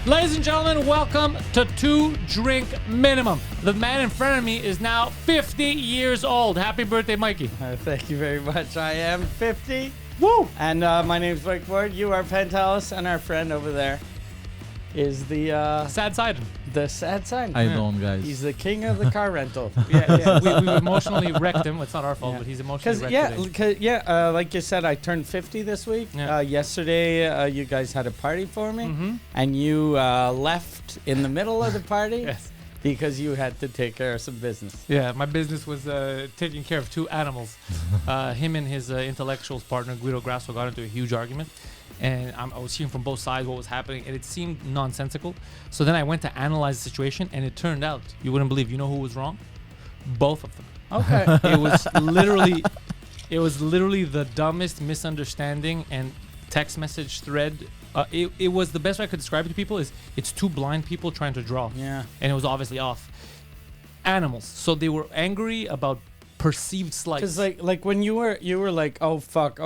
Ladies and gentlemen, welcome to 2 Drink Minimum. The man in front of me is now 50 years old. Happy birthday, Mikey. Thank you very much. I am 50. Woo! And my name's Mike Ward. You are Pantelis, and our friend over there is the Sad side. the sad side. How you doing, guys? He's the king of the car rental. Yeah. We emotionally wrecked him. It's not our fault, but he's emotionally wrecked today. Like you said, I turned 50 this week. Yeah. Yesterday, you guys had a party for me, and you left in the middle of the party Yes. because you had to take care of some business. Yeah, my business was taking care of 2 animals. Him and his intellectuals partner, Guido, got into a huge argument. And I was hearing from both sides what was happening, and it seemed nonsensical. So then I went to analyze the situation, and it turned out, you wouldn't believe, you know who was wrong? Both of them. Okay. It was literally the dumbest misunderstanding and text message thread. It was the best way I could describe it to people is it's 2 blind people trying to draw. Yeah. And it was obviously off. Animals. So they were angry about perceived slights. Because like when you were like, oh fuck,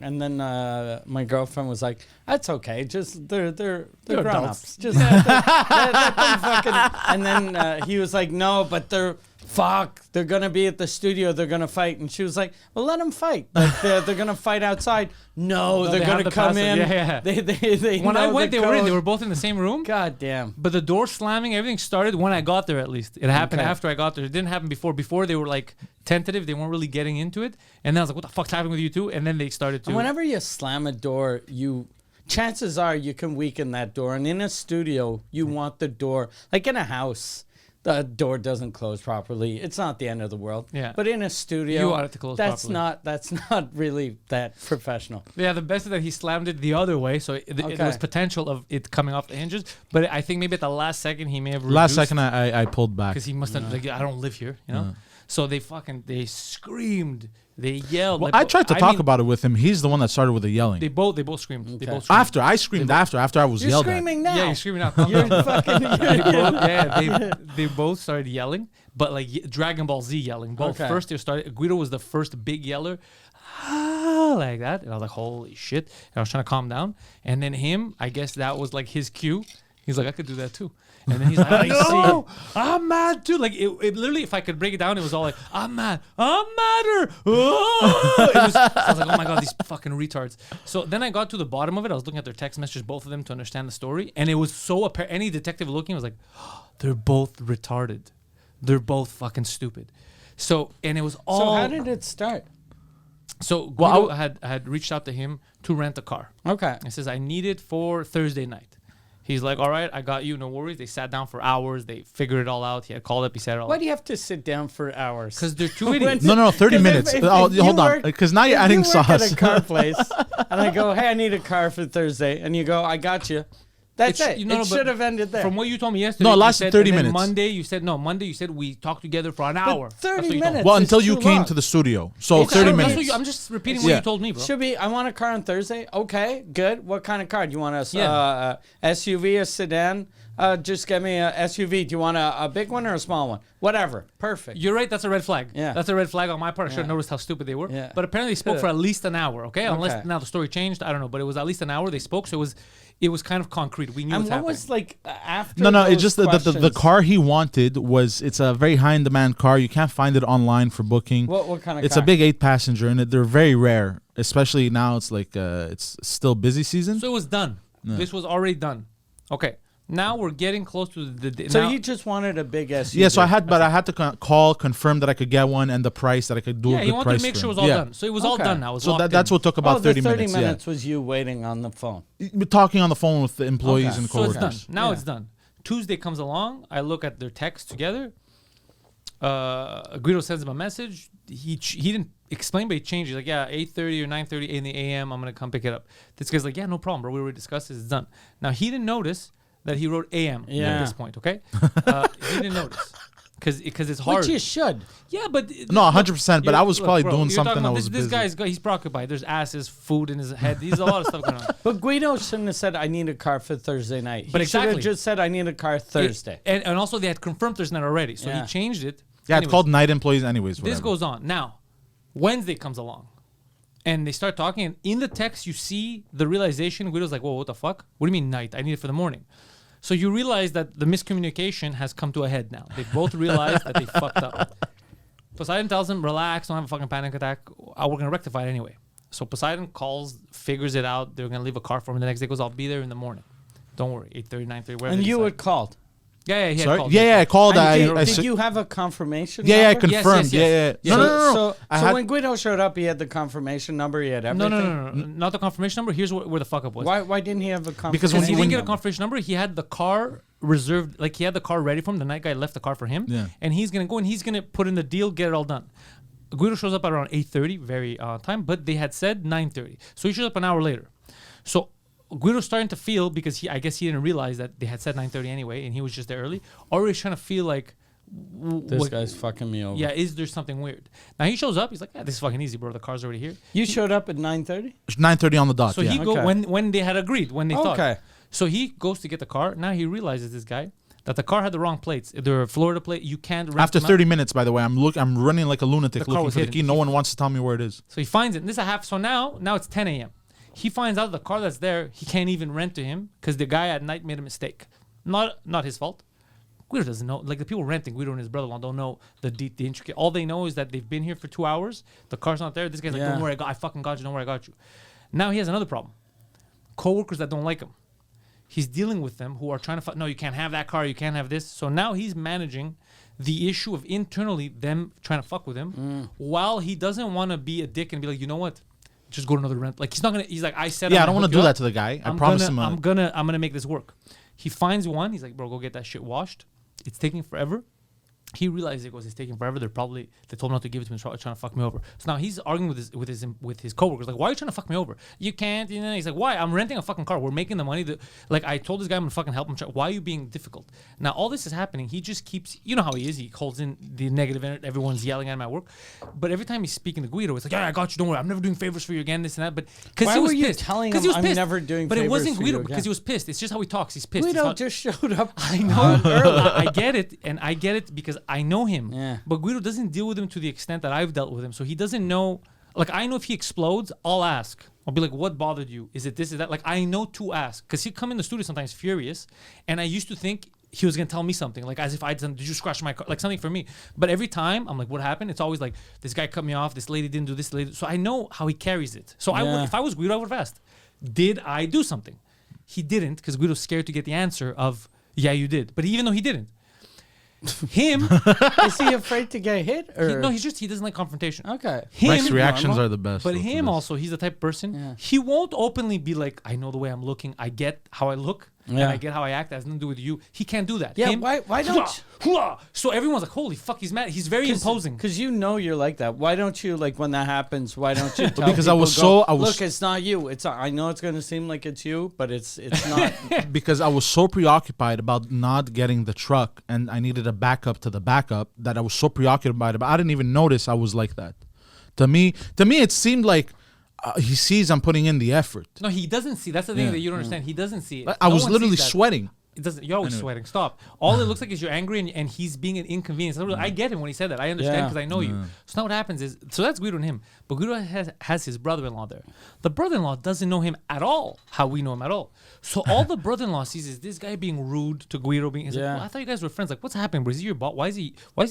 and then my girlfriend was like, that's okay, just they're grown adults. ups, just let them fucking. And then he was like, no, but they're gonna be at the studio, they're gonna fight, and she was like, well, let them fight. Like they're gonna fight outside. No, they're gonna come in. Yeah. They When I know went, the they were in. code. They were both in the same room. God damn. But the door slamming, everything started when I got there. At least it happened Okay. after I got there. It didn't happen before. Before they were like tentative. They weren't really getting into it. And then I was like, "What the fuck's happening with you two?" And then they started to. And whenever you slam a door, chances are you can weaken that door. And in a studio, you want the door, like in a house, the door doesn't close properly. It's not the end of the world. Yeah. But in a studio, You want it to close properly. That's not really that professional. Yeah, the best is that he slammed it the other way, so there was potential of it coming off the hinges. But I think maybe at the last second he may have Last second, I pulled back. because he must have like, I don't live here, you know. So they screamed, they yelled. Well, like, I tried to talk about it with him. He's the one that started with the yelling. They both screamed. They Okay. both screamed. After I screamed after I was You're yelled screaming now. Yeah, you're screaming out. Calm You're down. fucking. They both started yelling, but like Dragon Ball Z yelling. Both Okay. first they started. Guido was the first big yeller, like that, and I was like, "Holy shit!" And I was trying to calm down, and then him, I guess that was like his cue. He's like, "I could do that too," and then he's like, "No, I'm mad too." Like it literally, if I could break it down, it was all like, "I'm mad, I'm madder." So I was like, "Oh my god, these fucking retards." So then I got to the bottom of it. I was looking at their text messages, both of them, to understand the story, and it was so apparent. Any detective looking was like, they're both retarded. They're both fucking stupid. So, and it was all. So how did it start? So Guido had reached out to him to rent a car. Okay. He says, I need it for Thursday night. He's like, all right, I got you, no worries. They sat down for hours. They figured it all out. He had called up. He said it all. Why do you have to sit down for hours? Because they're 2 idiots. No, 30 'Cause minutes. if Hold you on, work- because now you're if adding you work sauce. at a car place, and I go, hey, I need a car for Thursday, and you go, I got you. That's it. No, It but should have ended there. From what you told me yesterday. No, it you lasted said- 30 and then minutes. Monday you said we talked together for an hour. But That's what 30 you told me. minutes. Well, It's until you too came long. to the studio. So It's 30 true. That's minutes. what I'm just repeating what Yeah. you told me, bro. Should be. I want a car on Thursday. Okay, good. What kind of car do you want? A Yeah. SUV, a sedan? Just get me a SUV. Do you want a big one or a small one? Whatever. Perfect. You're right. That's a red flag. Yeah. That's a red flag on my part. I should have Yeah. noticed how stupid they were. Yeah. But apparently they spoke for at least an hour. Okay. Unless now the story changed. I don't know. But it was at least an hour they spoke. So it was kind of concrete. We knew And what's what happening. was like after? No, those it's just the questions- car he wanted it's a very high in demand car. You can't find it online for booking. What kind of? It's car? a big 8-passenger, and they're very rare, especially now. It's like it's still busy season. So it was done. This was already done. Okay. Now we're getting close to the. So now, he just wanted a big SUV. Yeah, so I had to call, confirm that I could get one, and the price that I could do a he good wanted price to make for sure it him. was all Yeah. done. So it was all Okay. done now. It was So locked that's in. what took about the 30 30 minutes. minutes was you waiting on the phone. Yeah, talking on the phone with the employees Okay. and So it's coworkers. done. Now Yeah. it's done. Tuesday comes along. I look at their texts together. Guido sends him a message. He didn't explain, but he changed. He's like, yeah, 8:30 or 9:30 in the a.m. I'm gonna come pick it up. This guy's like, yeah, no problem, bro. We already discussed this. It's done. Now he didn't notice that he wrote a.m. at Yeah. this point. Okay, he didn't notice because it's hard. Which you should. Yeah, but No, 100%, but I was probably bro, doing you're something talking I about was this busy. he's preoccupied. There's asses, food in his head. There's a lot of stuff going on. But Guido shouldn't have said, I need a car for Thursday night. But He should exactly. have just said, I need a car Thursday. And also they had confirmed Thursday night already, so Yeah. he changed it. Yeah, Anyways, it's called night employees anyways. This Whatever. goes on. Now, Wednesday comes along. And they start talking. And in the text, you see the realization. Guido's like, whoa, what the fuck? What do you mean night? I need it for the morning. So you realize that the miscommunication has come to a head now. They both realized that they fucked up. Poseidon tells him, relax, don't have a fucking panic attack. We're going to rectify it anyway. So Poseidon calls, figures it out. They're going to leave a car for him. The next day goes, I'll be there in the morning. Don't worry, 8:30, 9:30, whatever. And you had called. Yeah, he had Sorry? called. Yeah, I called. Did you have a confirmation Yeah, I number? confirmed. Yes. Yeah. No. So when Guido showed up, he had the confirmation number. He had everything. No. Not the confirmation number. Here's where the fuck up was. Why didn't he have a confirmation? Because Because he didn't when- get a confirmation number. He had the car reserved, like he had the car ready for him. The night guy left the car for him. Yeah. And he's gonna go and he's gonna put in the deal, get it all done. Guido shows up at around 8:30, very time, but they had said 9:30. So he shows up an hour later. So Guido's starting to feel, because I guess he didn't realize that they had said 9:30 anyway, and he was just there early. Already trying to feel like, This guy's fucking me over. yeah, is there something weird? Now he shows up. He's like, yeah, this is fucking easy, bro. The car's already here. You showed up at 9:30. 9:30 on the dot. So yeah. he go Okay. when they had agreed, when they thought. Okay. So he goes to get the car. Now he realizes, this guy, that the car had the wrong plates. They're Florida plate. You can't rent After them out. 30 minutes, by the way, I'm running like a lunatic The car looking was for the hidden. key. No one wants to tell me where it is. So he finds it. And this is a half. So now it's 10 a.m. He finds out the car that's there, he can't even rent to him because the guy at night made a mistake. Not his fault. Guido doesn't know. Like the people renting, Guido and his brother-in-law don't know the intricate. All they know is that they've been here for 2 hours. The car's not there. This guy's like, Yeah. don't worry, I fucking got you. Don't worry, I got you. Now he has another problem. Co-workers that don't like him. He's dealing with them who are trying to no, you can't have that car. You can't have this. So now he's managing the issue of internally them trying to fuck with him while he doesn't want to be a dick and be like, you know what? Just go to another rent. Like he's not gonna. He's like, I said. Yeah, I'm I don't gonna want to hook do you that up. to the guy. I I'm promise gonna, him. I'm gonna make this work. He finds one. He's like, bro, go get that shit washed. It's taking forever. He realizes it's taking forever. They told him not to give it to me. Trying to fuck me over. So now he's arguing with his coworkers. Like, why are you trying to fuck me over? You can't. You know. He's like, why? I'm renting a fucking car. We're making the money. Like, I told this guy I'm gonna fucking help him. Why are you being difficult? Now all this is happening. He just keeps. You know how he is. He holds in the negative energy. Everyone's yelling at him at work. But every time he's speaking to Guido, it's like, yeah, I got you. Don't worry. I'm never doing favors for you again. This and that. But because Why he was were you pissed. telling 'Cause him he was I'm pissed. never doing But it favors wasn't for Guido you because again? he was pissed. It's just how he talks. He's pissed. It's Guido not- just showed up. I know. I get it, and I get it because I know him. Yeah. But Guido doesn't deal with him to the extent that I've dealt with him, so he doesn't know. Like I know if he explodes, I'll ask. I'll be like, "What bothered you? Is it this? Is that?" Like I know to ask because he'd come in the studio sometimes furious, and I used to think he was gonna tell me something, like as if I'd done. Did you scratch my car? Like something for me. But every time I'm like, "What happened?" It's always like, "This guy cut me off. This lady didn't do this." Lady. So I know how he carries it. So I would, if I was Guido, I would have asked, "Did I do something?" He didn't because Guido's scared to get the answer of, "Yeah, you did." But even though he didn't. Him, Is he afraid to get hit? Or? he doesn't like confrontation. Okay. Mike's Him, reactions are the best. but though, to him this. also, he's the type of person. Yeah. He won't openly be like, "I know the way I'm looking. I get how I look, and Yeah. I get how I act. That has nothing to do with you." He can't do that. Yeah. Him, Why don't? So everyone's like, "Holy fuck, he's mad." He's very imposing. Because you know you're like that. Why don't you, like, when that happens, why don't you tell Because I people, was go, so- I was- look, it's not you. I know it's going to seem like it's you, but it's not. Because I was so preoccupied about not getting the truck and I needed a backup to the backup that I was so preoccupied about. I didn't even notice I was like that. To me, it seemed like he sees I'm putting in the effort. No, he doesn't see. That's the thing Yeah. that you don't understand. He doesn't see it. I No was one literally sees that. sweating. It doesn't. You're always Anyway. sweating. Stop. All it looks like is you're angry and he's being an inconvenience. I get him when he said that. I understand Yeah. because I know you. So now what happens is, so that's Guido and him. But Guido has his brother-in-law there. The brother-in-law doesn't know him at all. How we know him at all. So all the brother-in-law sees is this guy being rude to Guido. He's like, well, I thought you guys were friends. Like, what's happening, bro? Is he your boss? Why is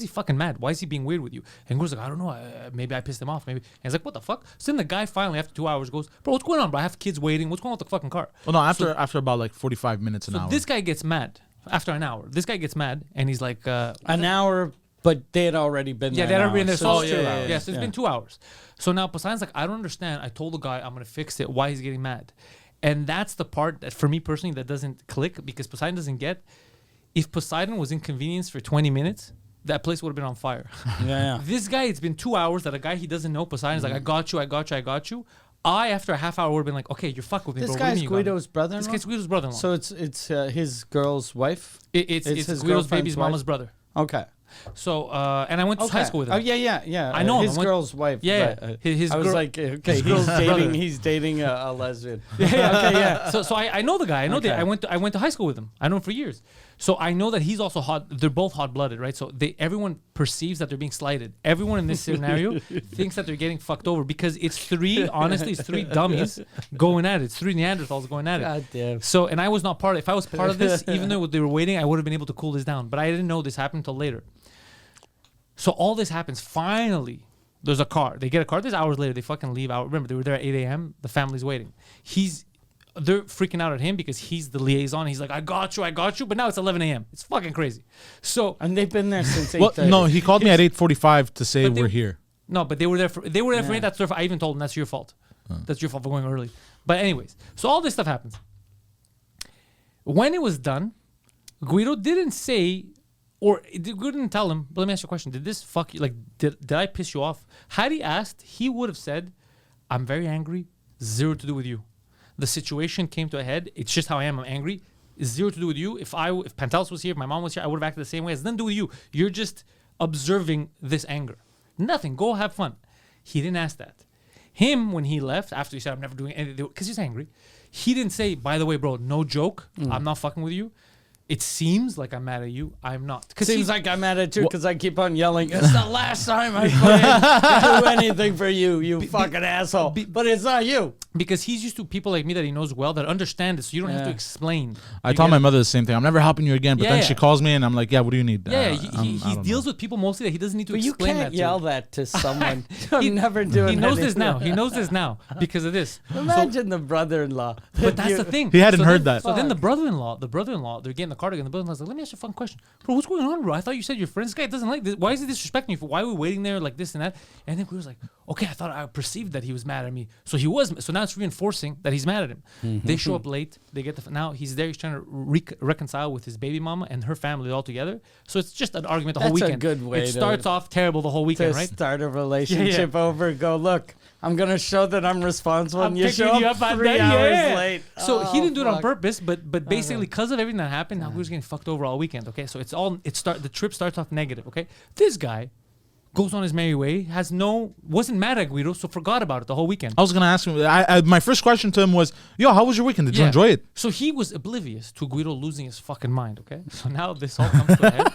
he fucking mad? Why is he being weird with you? And Guido's like, I don't know. Maybe I pissed him off. Maybe. And he's like, what the fuck? So then the guy finally, after 2 hours, goes, bro, what's going on, bro? I have kids waiting. What's going on with the fucking car? Well, no, after about like 45 minutes an So hour. this guy gets mad. After an hour, this guy gets mad and he's like, An hour, but they had already been yeah, there. they'd already been there. So So it's 2 hours. Yeah, so it's been 2 hours. So now Poseidon's like, I don't understand. I told the guy I'm gonna fix it. Why he's getting mad? And that's the part that for me personally that doesn't click because Poseidon doesn't get. If Poseidon was inconvenienced for 20 minutes, that place would have been on fire. Yeah. This guy, it's been 2 hours that a guy he doesn't know, Poseidon's like, I got you. After a half hour, would have been like, okay, you're fucking with me, This bro. What do you guy's mean you got me? Guido's brother-in-law? This guy's Guido's brother-in-law. So it's his girl's wife? It's his Guido's girlfriend's baby's wife? mama's brother. Okay. So, and I went to high school with him. Oh yeah. I know him. his girl's wife. Yeah, but, his I was girl- like, okay, his girl's brother. he's dating a lesbian. Yeah, okay, yeah. So I know the guy. I know Okay. that I went to high school with him. I know him for years. So I know that he's also hot. They're both hot blooded, right? So everyone perceives that they're being slighted. Everyone in this scenario thinks that they're getting fucked over because it's three dummies going at it. It's three Neanderthals going at it. God damn. So, and I was not part of it. If I was part of this, even though they were waiting, I would have been able to cool this down. But I didn't know this happened until later. So all this happens. Finally, there's a car. They get a car. This hours later, they fucking leave out. Remember, they were there at 8 a.m. The family's waiting. They're freaking out at him because he's the liaison. He's like, I got you. But now it's 11 a.m. It's fucking crazy. So, And they've been there since 8:30. Well, no, he called me at 8:45 to say But they- we're here. no, but they were there for me. Yeah. That's their, I even told them that's your fault. That's your fault for going early. But anyways, so all this stuff happens. When it was done, Guido didn't say, or Guido didn't tell him, but let me ask you a question. Did this fuck you? Like, did I piss you off? Had he asked, he would have said, I'm very angry, zero to do with you. The situation came to a head. It's just how I am. I'm angry. It's zero to do with you. If Pantelis was here, if my mom was here, I would have acted the same way. It's nothing to do with you. You're just observing this anger. Nothing. Go have fun. He didn't ask that. Him, when he left, after he said, I'm never doing anything, because he's angry, he didn't say, by the way, bro, no joke. I'm not fucking with you. It seems like I'm mad at you. I'm not. Seems like I'm mad at you because I keep on yelling. It's the last time I fucking do anything for you, you fucking asshole. But it's not you. Because he's used to people like me that he knows well that understand it, so you don't have to Yeah. explain. I You told get my it? mother the same thing. I'm never helping you again. But Yeah, then yeah. she calls me and I'm like, yeah, what do you need? Yeah, I he don't deals know. with people mostly that he doesn't need to But you explain can't that yell to. that to someone. I'm never doing He knows this anything. now. He knows this now because of this. Imagine the brother-in-law. But that's the thing. He hadn't So heard then- that. So then the brother-in-law, they're getting the car together. The brother-in-law's like, let me ask you a fun question. Bro, what's going on, bro? I thought you said your friend. This guy doesn't like this. Why is he disrespecting you? Why are we waiting there like this and that? And then Guido's like, okay, I thought I perceived that he was mad at me. So he was. So now it's reinforcing that he's mad at him. They show up late. They get now he's there. He's trying to reconcile with his baby mama and her family all together. So it's just an argument the whole That's a weekend. good way It to- starts off terrible the whole To weekend, right? start a relationship over, go, look, I'm going to show that I'm responsible. I'm And you picking show you up up on 3 that, hours yeah. late. So he Oh, didn't do it on fuck. purpose, but basically because of everything that happened, now Guido's getting fucked over all weekend. Okay, so the trip starts off negative. Okay, this guy goes on his merry way, wasn't mad at Guido, so forgot about it the whole weekend. I was going to ask him. My first question to him was, yo, how was your weekend? Did you enjoy it? So he was oblivious to Guido losing his fucking mind. Okay, so now this all comes to a head.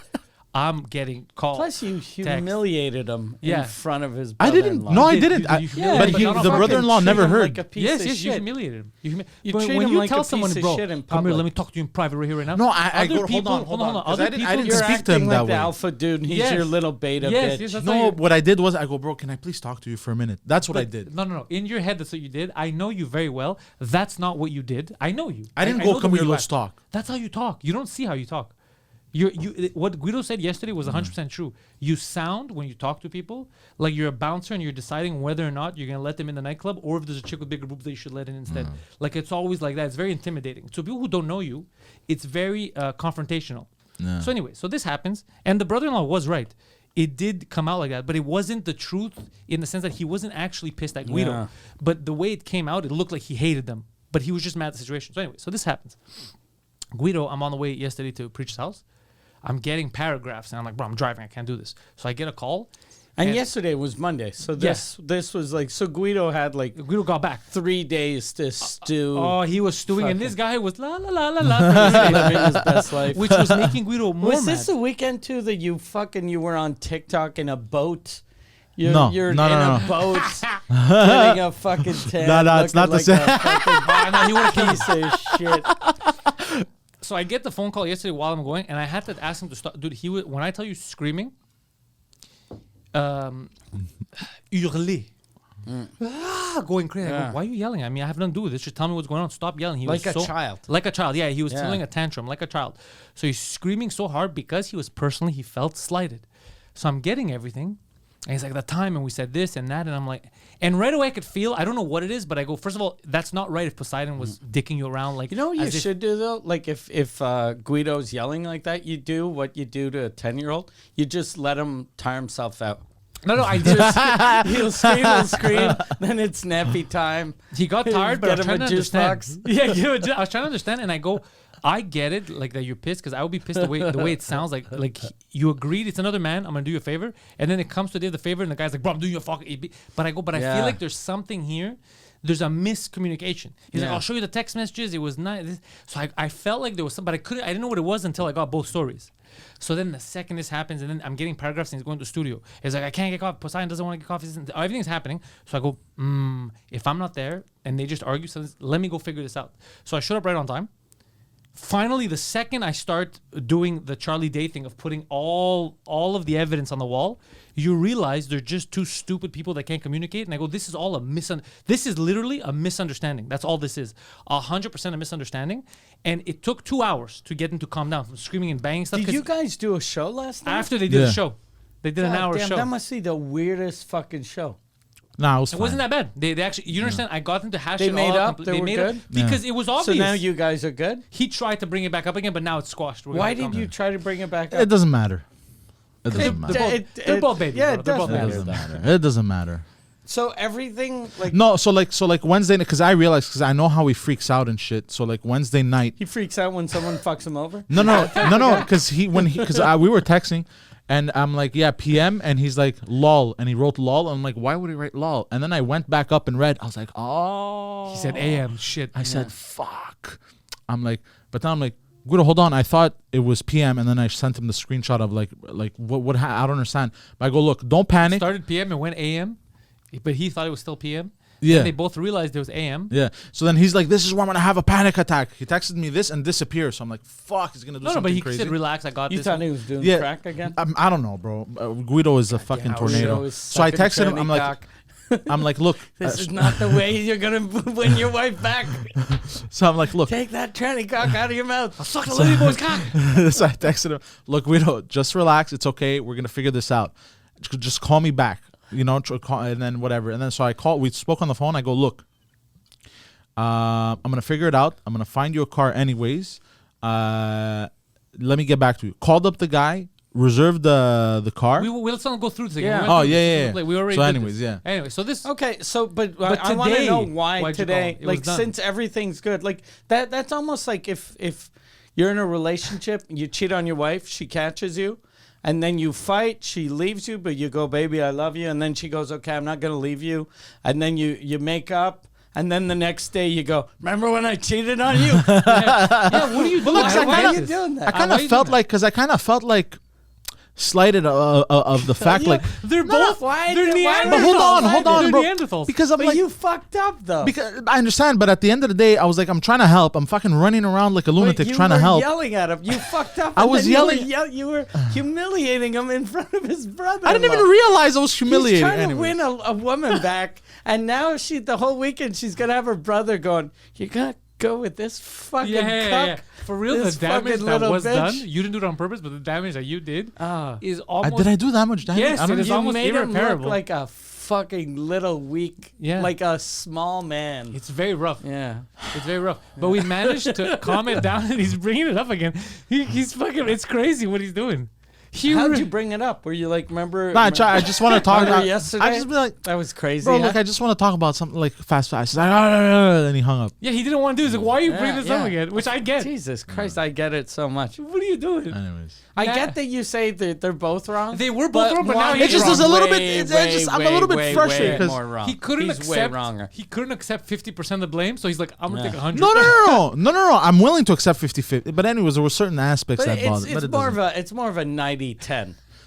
I'm getting calls. Plus, you humiliated him Yeah. in front of his I didn't. brother-in-law. No, I You did. didn't. You But humiliated him, he, but not the on brother-in-law Fucking never treat him heard. like a piece Yes, of you shit. humiliated him. You But treat when him you like tell a someone, piece of bro, shit in come here, public. let me talk to you in private right here right now. No, I Other go, hold people, on. hold on. 'Cause Other I didn't people, You're speak to him acting that like the way. alpha dude, and he's Yes. your little beta Yes, bitch. yes, that's how No, you- what I did was I go, bro, can I please talk to you for a minute? That's what I did. No. In your head, that's what you did. I know you very well. That's not what you did. I know you. I didn't know go, the come way here, you let's act. talk. That's how you talk. You don't see how you talk. What Guido said yesterday was 100% true. You sound, when you talk to people, like you're a bouncer and you're deciding whether or not you're going to let them in the nightclub or if there's a chick with bigger boobs that you should let in instead. Like, it's always like that. It's very intimidating. So people who don't know you, it's very confrontational. Yeah. So anyway, so this happens. And the brother-in-law was right. It did come out like that, but it wasn't the truth in the sense that he wasn't actually pissed at Guido. Yeah. But the way it came out, it looked like he hated them. But he was just mad at the situation. So anyway, so this happens. Guido, I'm on the way yesterday to preach his house. I'm getting paragraphs, and I'm like, bro, I'm driving. I can't do this. So I get a call. And yesterday was Monday, so this was like, so Guido had like Guido got back. 3 days to stew. Oh, he was stewing, and Fucking- this guy was la la la la la, living his best life. which was making Guido more Was mad. this the weekend too that you were on TikTok in a boat? You're No, in no. a boat, getting a fucking tan. No, it's not the looking same. like a fucking No, he would've killed me. piece of shit. So I get the phone call yesterday while I'm going, and I had to ask him to stop. Dude, he was, when I tell you screaming, hurler. Going crazy. I Yeah. go, why are you yelling at me? I have nothing to do with this. Just tell me what's going on. Stop yelling. He Like was a so, child. Like a child. Yeah, he was Yeah. throwing a tantrum like a child. So he's screaming so hard because he felt slighted. So I'm getting everything. And he's like, the time, and we said this and that. And I'm like, and right away I could feel, I don't know what it is, but I go, first of all, that's not right if Poseidon was dicking you around. Like, You know what you as if- should do though? Like if Guido's yelling like that, you do what you do to a 10-year-old. You just let him tire himself out. No, I did. He'll scream. Then it's nappy time. He got tired, but I Get was him trying a to juice understand. box. Yeah, I was trying to understand, and I go, I get it, like that you're pissed, because I would be pissed the way it sounds like you agreed it's another man, I'm gonna do you a favor, and then it comes to do the favor, and the guy's like, bro, I'm doing you a fucking. But I feel like there's something here. There's a miscommunication. He's like, I'll show you the text messages. It was not. So I felt like there was some, but I didn't know what it was until I got both stories. So then the second this happens, and then I'm getting paragraphs, and he's going to the studio. He's like, I can't get coffee. Poseidon doesn't want to get coffee. Everything's happening. So I go, if I'm not there, and they just argue, so let me go figure this out. So I showed up right on time. Finally, the second I start doing the Charlie Day thing of putting all of the evidence on the wall, you realize they're just two stupid people that can't communicate. And I go, this is all this is literally a misunderstanding. That's all this is. 100% a misunderstanding. And it took 2 hours to get them to calm down from screaming and banging stuff. Did you guys do a show last night? After they did the show. They did an hour show. That must be the weirdest fucking show. Nah, it It wasn't that bad. They actually, you understand? I got them to hash They it all made out. up? They were made good? Up because it was obvious. So now you guys are good? He tried to bring it back up again, but now it's squashed. Why did you try to bring it back up? It doesn't matter. It doesn't matter. They're both babies. Yeah, bro. it They're does both matter. babies. It doesn't matter. It doesn't matter. So everything, like... No, so like Wednesday, because I realized, because I know how he freaks out and shit. So like Wednesday night. He freaks out when someone fucks him over? No, because we were texting, and I'm like, yeah, PM, and he's like, lol, and he wrote lol, and I'm like, why would he write lol? And then I went back up and read. I was like, oh. He said AM. Shit. I said, fuck. I'm like, but then I'm like, Guido, hold on. I thought it was PM, and then I sent him the screenshot of like what I don't understand. But I go, look, don't panic. Started PM and went AM, but he thought it was still PM. Yeah. And they both realized it was AM. Yeah. So then he's like, this is where I'm going to have a panic attack. He texted me this and disappears. So I'm like, fuck, he's going to do something But he crazy. said, relax, I got You this. thought he was doing crack again? I don't know, bro. Guido is a fucking Guido tornado. is So I sucking texted him. I'm like, cock. look. This is not the way you're going to win your wife back. So I'm like, look. Take that tranny cock out of your mouth. I'll suck the lady boy's cock. So I texted him, look, Guido, just relax. It's okay. We're going to figure this out. Just call me back. You know, and then whatever. And then so we spoke on the phone. I go, look, I'm going to figure it out. I'm going to find you a car anyways. Let me get back to you. Called up the guy, reserved the car. Let's not go through this again. Yeah. We went through yeah. this. Like, we already So did anyways, this. yeah. Anyway, so this... Okay, so but But I want to today, know why why'd you today, call? It was like done. since everything's good, like that's almost like if you're in a relationship, you cheat on your wife, she catches you, and then you fight, she leaves you, but you go, baby, I love you, and then she goes, okay, I'm not gonna leave you, and then you make up. And then the next day you go, remember when I cheated on you? Yeah, what are you doing? Why are you doing that? I kind of felt like, because I kind of felt like slighted of the fact, like They're both... why- They're why- Neanderthals. But hold on, They're bro. Neanderthals. Because I'm But like, you fucked up though. because I understand, but at the end of the day, I was like, I'm trying to help. I'm fucking running around like a lunatic you trying to were help. yelling at him. You fucked up. I and was then yelling- You were humiliating him in front of his brother. I didn't even realize I was He's humiliated. trying to Anyways. win a woman back, and now the whole weekend she's gonna have her brother going, "You're gonna go with this fucking cuck." For real, the This damage fucking that little was bitch. done, you didn't do it on purpose, but the damage that you did is almost... Did I do that much damage? Yes, I don't it is You almost made him look irreparable. like a fucking little weak, Yeah. like a small man. It's very rough. Yeah. It's very rough. But we managed to calm it down, and he's bringing it up again. He's fucking... It's crazy what he's doing. How'd you bring it up? Were you like, remember? Nah, I just want to talk Remember about yesterday? I just be like, That was crazy. bro, huh? look, I just want to talk about something like fast. He's like, and he hung up. Yeah, he didn't want to do this. Like, why are you bringing Yeah, this up yeah. again? Which I get. Jesus Christ, I get it so much. What are you doing? Anyways, I Nah. get that you say that they're both wrong. They were both wrong, but now one he's is It just wrong. is a little bit- way, it's way, just- I'm a way, little bit way, frustrated way 'cause more wrong. He couldn't He's accept. way wronger. He couldn't accept 50% of the blame, so he's like, "I'm gonna Yeah. take 100." no. I'm willing to accept 50-50. But anyways, there were certain aspects But that bothered. it's But more doesn't. of a 90-10.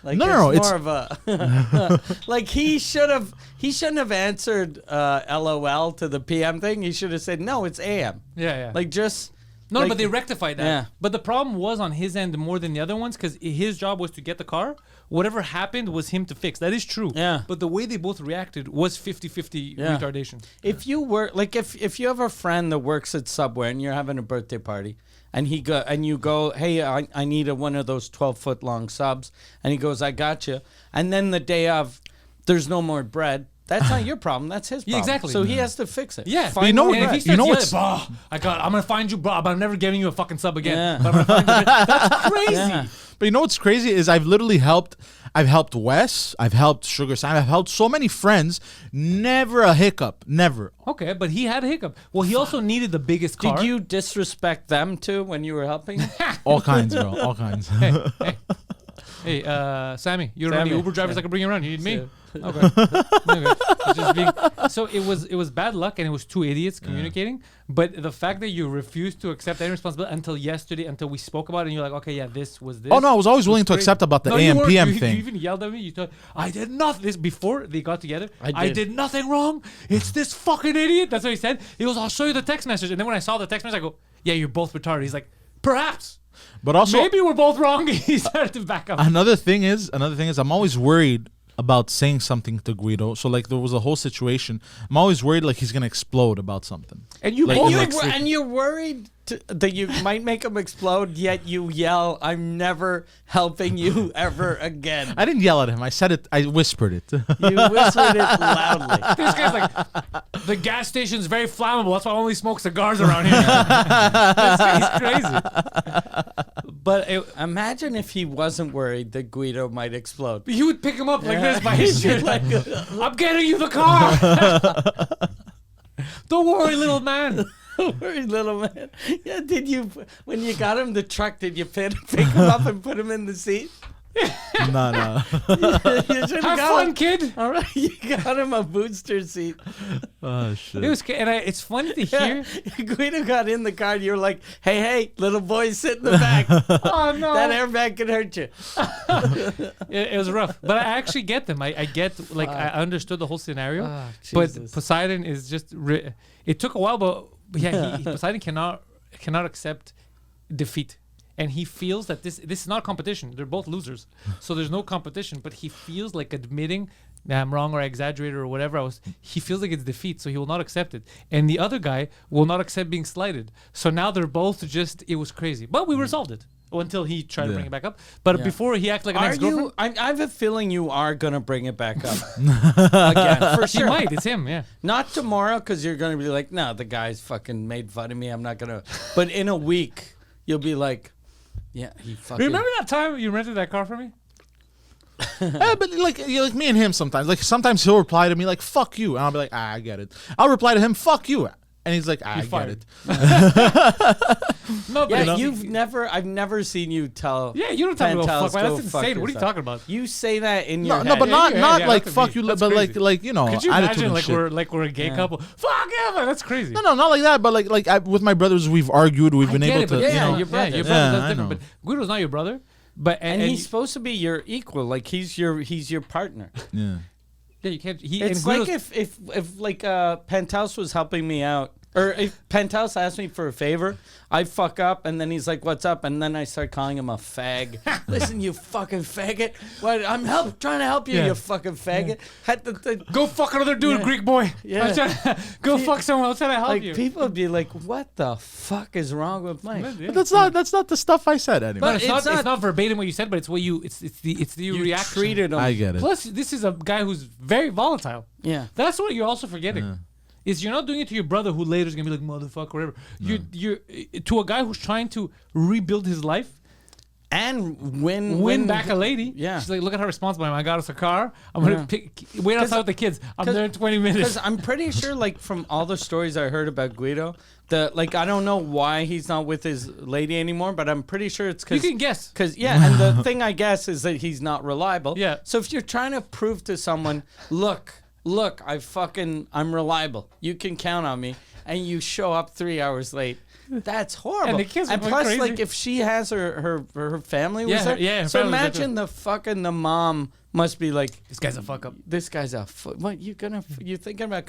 Like No, it's it's- more of a like he shouldn't have answered LOL to the PM thing. He should have said no, it's AM. Yeah. Like just No, like, but they rectified that. Yeah. But the problem was on his end more than the other ones because his job was to get the car. Whatever happened was him to fix. That is true. Yeah. But the way they both reacted was 50-50 Yeah. retardation. If you were like if you have a friend that works at Subway and you're having a birthday party and you go, hey, I need one of those 12-foot long subs, and he goes, I got you, and then the day of, there's no more bread. That's not your problem. That's his problem. Yeah, exactly. So he has to fix it. Yeah. Find you know more what- And if bread. he you know starts yelling, I'm gonna find you, bro, but I'm never giving you a fucking sub again. Yeah. But I'm gonna find you. That's crazy. Yeah. But you know what's crazy is I've literally helped. I've helped Wes. I've helped Sugar Sam. I've helped so many friends. Never a hiccup. Never. Okay, but he had a hiccup. Well, he also needed the biggest car. Did you disrespect them too when you were helping? All kinds, bro. All kinds. Hey, Sammy, you don't Sammy. know any Uber drivers Yeah. I can bring you around. You need me? Yeah. Okay. So it was bad luck, and it was two idiots communicating. But the fact that you refused to accept any responsibility until yesterday, until we spoke about it, and you're like, okay, yeah, this was this. Oh no, I was always willing to crazy. accept about the No, AM you weren't. PM You thing. even yelled at me. You thought I did nothing. This before they got together. I did. nothing wrong. It's this fucking idiot. That's what he said. He goes, I'll show you the text message. And then when I saw the text message, I go, yeah, you're both retarded. He's like, perhaps. But also, Maybe we're both wrong. He started to back up. another thing is, I'm always worried about saying something to Guido. So like there was a whole situation. I'm always worried like he's gonna explode about something. And you Like, both You're worried that you might make him explode, yet you yell, "I'm never helping you ever again." I didn't yell at him. I said it. I whispered it. You whispered it loudly. This guy's like, the gas station's very flammable. That's why I only smoke cigars around here. This guy's crazy. But Imagine if he wasn't worried that Guido might explode. you would pick him up like this by his shirt. Like, I'm getting you the car. Don't worry, little man. Worried little man. Yeah, when you got him the truck, did you pick him up and put him in the seat? No. You should Have fun, kid. All right, you got him a booster seat. Oh shit. It was, and it's funny to hear. Guido got in the car and you're like, hey, little boy, sit in the back. Oh no, That airbag could hurt you. it was rough. But I actually get them. I get, like, I understood the whole scenario. Ah, But Jesus. Poseidon is just. It took a while, but yeah, Poseidon cannot accept defeat. And he feels that this is not a competition. They're both losers. So there's no competition. But he feels like admitting that I'm wrong or I exaggerated or whatever. He feels like it's defeat. So he will not accept it. And the other guy will not accept being slighted. So now they're both it was crazy. But we resolved it. Until he tried to bring it back up. But before he acted like an ex-girlfriend. I have a feeling you are going to bring it back up. Again, for He sure. might. It's him, yeah. Not tomorrow, because you're going to be like, no, the guy's fucking made fun of me. I'm not going to. But in a week, you'll be like, yeah, he fucking. Remember that time you rented that car for me? But like me and him sometimes. Like sometimes he'll reply to me like "fuck you," and I'll be like, "I get it." I'll reply to him "fuck you," and he's like, "I get fired. it." No, but Yeah, I've never seen you tell. yeah, you don't talk about Pantelis, fuck, man. go That's fuck insane. What are you yourself. talking about? You say that in your No, head. but not yeah, like that's "fuck me. you," That's but crazy. like you know, Could you attitude imagine and like shit. we're a gay couple? Fuck yeah, man, that's crazy. No, not like that. But like with my brothers, we've argued. We've been I get able it, to. but You yeah, know, your brother, Yeah, that's I different. know. But Guido's not your brother. But And he's supposed to be your equal. Like he's your partner. Yeah. yeah, you can't. It's like if like Pantelis was helping me out, or if Pantelis asked me for a favor, I fuck up, and then he's like, "What's up?" And then I start calling him a fag. Listen, you fucking faggot! What? I'm trying to help you, Yeah. you fucking faggot. Had the go fuck another dude, Yeah. Greek boy. Yeah. I'm trying go fuck someone else. Trying to help like you. people would be like, "What the fuck is wrong with Mike?" Yeah. But that's not the stuff I said anyway. No, But it's not verbatim what you said, but it's what it's the You reaction. treated him. I get it. Plus, this is a guy who's very volatile. Yeah. That's what you're also forgetting. Is you're not doing it to your brother who later is gonna be like motherfucker, whatever. You're to a guy who's trying to rebuild his life, And win back a lady. Yeah. She's like, look at how responsible I am. I got us a car. I'm gonna wait outside with the kids. I'm there in 20 minutes. Because I'm pretty sure, like, from all the stories I heard about Guido, I don't know why he's not with his lady anymore, but I'm pretty sure it's You because. can guess. And the thing I guess is that he's not reliable. Yeah. So if you're trying to prove to someone, look, I'm reliable. You can count on me, and you show up 3 hours late. That's horrible. And the kids are going plus, crazy. like, if she has her family was Yeah, there. yeah, her So family's there imagine the mom must be like, This guy's a fuck up. this guy's what you thinking about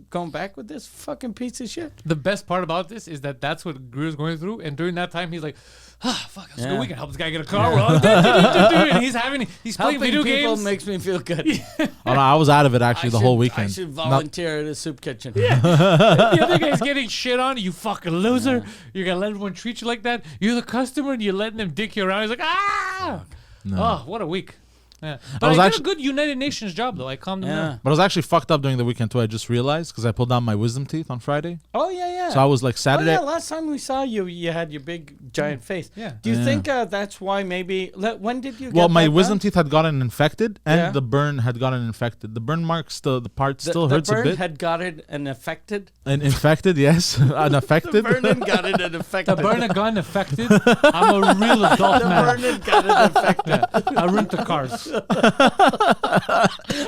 going back with this fucking piece of shit? The best part about this is that that's what Gru's going through, and during that time he's like, fuck, that's good. We can help this guy get a car. And he's playing Helping video people games. makes me feel good. Oh no, I was out of it actually the whole I weekend. should volunteer at a soup kitchen. The other guy's getting shit on. You fucking loser. You're gonna let everyone treat you like that. You're the customer, and you're letting them dick you around. He's like, ah. No. Oh, what a week. Yeah. I But was I did actually- a good United Nations job though. I calmed them down. But I was actually fucked up during the weekend too. I just realized because I pulled down my wisdom teeth on Friday. Oh yeah. So I was like Saturday. Oh yeah, last time we saw you, you had your big giant face. Yeah. Do you Yeah. think that's why maybe? When did you? Well, get my that wisdom done? teeth had gotten infected, and Yeah. the burn had gotten infected. The burn mark still, the part still the hurts a burn bit. had got it and affected. And infected, yes, unaffected. The burn had got it and affected. The burn had gotten affected. I'm a real adult The man. burn had got it affected. I rent the cars.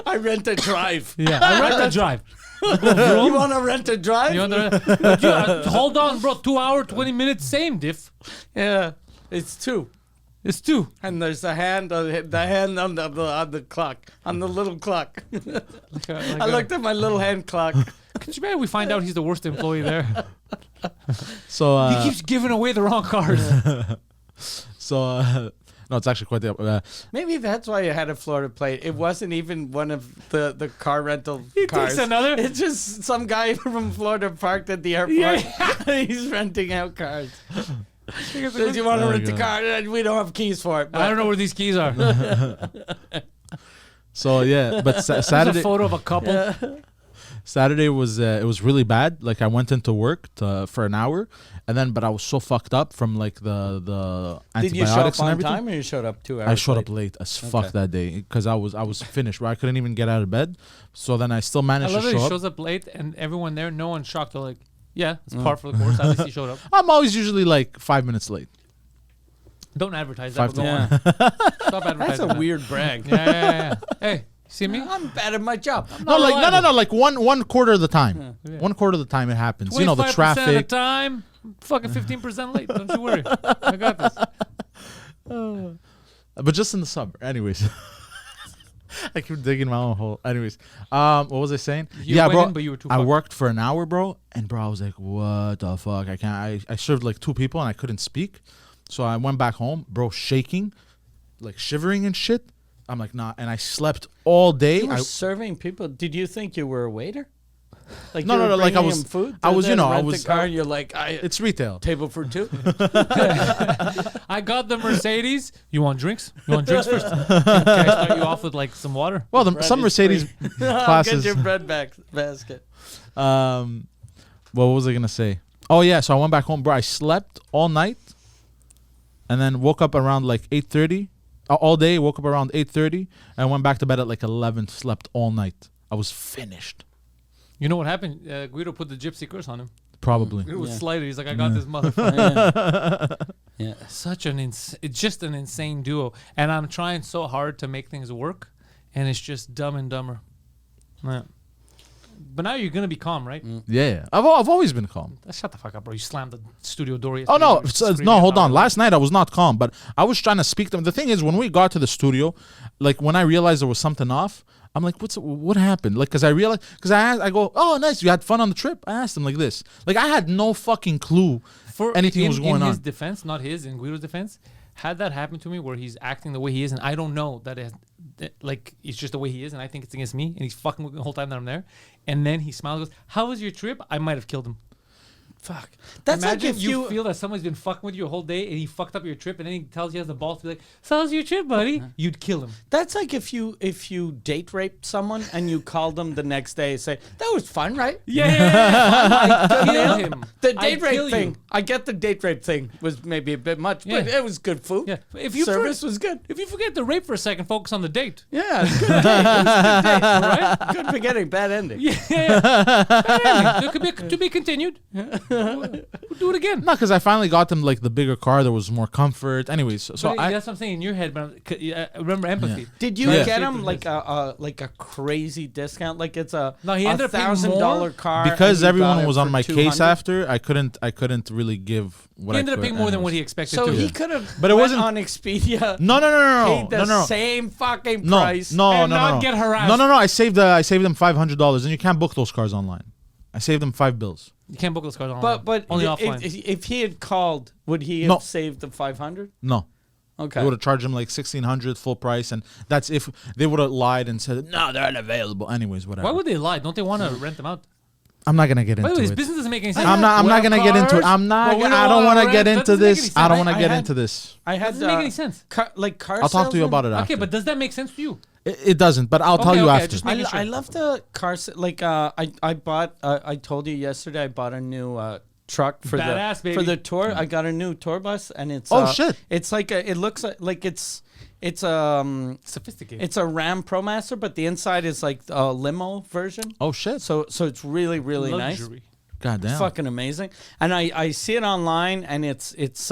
I rent a drive. Yeah, I rent the drive. You want to rent a drive? You hold on, bro. 2 hour, 20 minutes, same diff. Yeah, it's 2. It's 2. And there's a hand on the clock, on the little clock. I looked at my little hand clock. Could you imagine we find out he's the worst employee there? So He keeps giving away the wrong cars. no, it's actually quite the. Maybe that's why you had a Florida plate. It wasn't even one of the car rental He cars. takes another. It's just some guy from Florida parked at the airport. Yeah. He's renting out cars. I Says you want to There rent you the go. car? And we don't have keys for it. But don't know where these keys are. So yeah, but There's a Saturday. photo of a couple. Saturday was it was really bad. Like I went into work for an hour, and then but I was so fucked up from like the Did you show antibiotics up and on everything. time or you showed up 2 hours? I showed late? up late as fuck that day because I was finished. Where I couldn't even get out of bed. So then I still I managed to love that show he up. shows up late and everyone there, no one's shocked. They're like, yeah, it's par for the course. At least he showed up. I'm always usually like 5 minutes late. Don't advertise 5 that. to But Yeah. go on. Stop advertising That's a that. weird brag. Yeah. Hey, see me? I'm bad at my job. No, like reliable. no, like one quarter of the time. Yeah. 1/4 of the time it happens. You know, the 25% of the traffic. time, fucking 15% late. Don't you worry. I got this. But just in the summer. Anyways. I keep digging my own hole. Anyways, what was I saying? You yeah, went bro. in, but you were too I fucked. worked for an hour, bro, and bro, I was like, "What the fuck? I can't." I served like 2 people, and I couldn't speak, so I went back home, bro, shaking, like shivering and shit. I'm like, nah, and I slept all day. You were serving people. Did you think you were a waiter? Like No, you no, were no, like I bringing was- them food. I was, you Then know, I rent was- the car. And you're like, It's retail. table for 2. I got the Mercedes. You want drinks? You want drinks first? Can I start you off with like some water? Well, Bread some is Mercedes free. I'll classes. get your bread basket. What was I gonna say? Oh yeah, so I went back home, bro. I slept all night, and then woke up around like 8:30. All day, woke up around 8:30, and went back to bed at like 11. Slept all night. I was finished. You know what happened? Guido put the gypsy curse on him. Probably. It was Yeah. slighted. He's like, I got this motherfucker. Yeah. Such an it's just an insane duo, and I'm trying so hard to make things work, and it's just dumb and dumber. Yeah. But now you're gonna be calm, right? Yeah. I've always been calm. Shut the fuck up, bro. You slammed the studio door. Oh yesterday. no, You were screaming no, at hold the on. hour. Last night I was not calm, but I was trying to speak to them. The thing is, when we got to the studio, like when I realized there was something off, I'm like, what happened? Like, cause I realized, I go, oh nice, you had fun on the trip. I asked him like this, like I had no fucking clue anything was going in on. his defense, not his, in Guido's defense, had that happened to me where he's acting the way he is, and I don't know that like it's just the way he is, and I think it's against me, and he's fucking with me the whole time that I'm there, and then he smiles and goes, "How was your trip?" I might have killed him. Fuck. That's Imagine like if you feel that someone's been fucking with you a whole day, and he fucked up your trip, and then he tells you he has the balls to be like, "So how's your trip, buddy?" You'd kill him. That's like if you date raped someone and you call them the next day and say, that was fun, right? Yeah. I'd kill him. The I'd date rape kill thing. you. I get the date rape thing was maybe a bit much, but Yeah. it was good food. Yeah. If you Service was good. If you forget the rape for a second, focus on the date. Yeah, it's good date. It was a good date. All right. Good beginning, bad ending. Yeah. It could be to be continued. We'll do it again. No, because I finally got them like the bigger car. There was more comfort. Anyways, so But I that's what I'm saying in your head. But remember empathy. Did you Yeah. get him like a crazy discount? Like it's a No, he ended up paying more $1,000 car because and you everyone got it was on for my case 200? after. I couldn't really give what He I ended up could. paying more than Anyways. what he expected So to. he could have, But it wasn't- on Expedia. No, Paid the no. same fucking No, price. no, and no, not no. get harassed. No. I saved them $500, and you can't book those cars online. I saved them $5. You can't book those cars online. But only if, offline. if he had called, would he have No. saved the 500? No. Okay. They would have charged him like $1,600 full price, and that's if they would have lied and said no, they're unavailable. Anyways, whatever. Why would they lie? Don't they want to rent them out? I'm not gonna get By the into way, this it. business doesn't make any sense. I'm not We have gonna get into it. cars, I'm not. but we I don't want to get rent. into That doesn't make this. any I don't sense. want to I get had- into this. I had Doesn't make any sense. car I'll talk to you salesman. about it after. Okay, but does that make sense to you? It doesn't. But I'll tell Okay, you okay, after. just making sure. I love the car. I bought. I told you yesterday. I bought a new truck for Badass, for baby. the tour. I got a new tour bus, and it's Oh, shit. It's like it looks like it's Sophisticated. it's a Ram ProMaster, but the inside is like a limo version. Oh shit! So it's really nice. luxury. God damn. Fucking amazing. And I see it online, and it's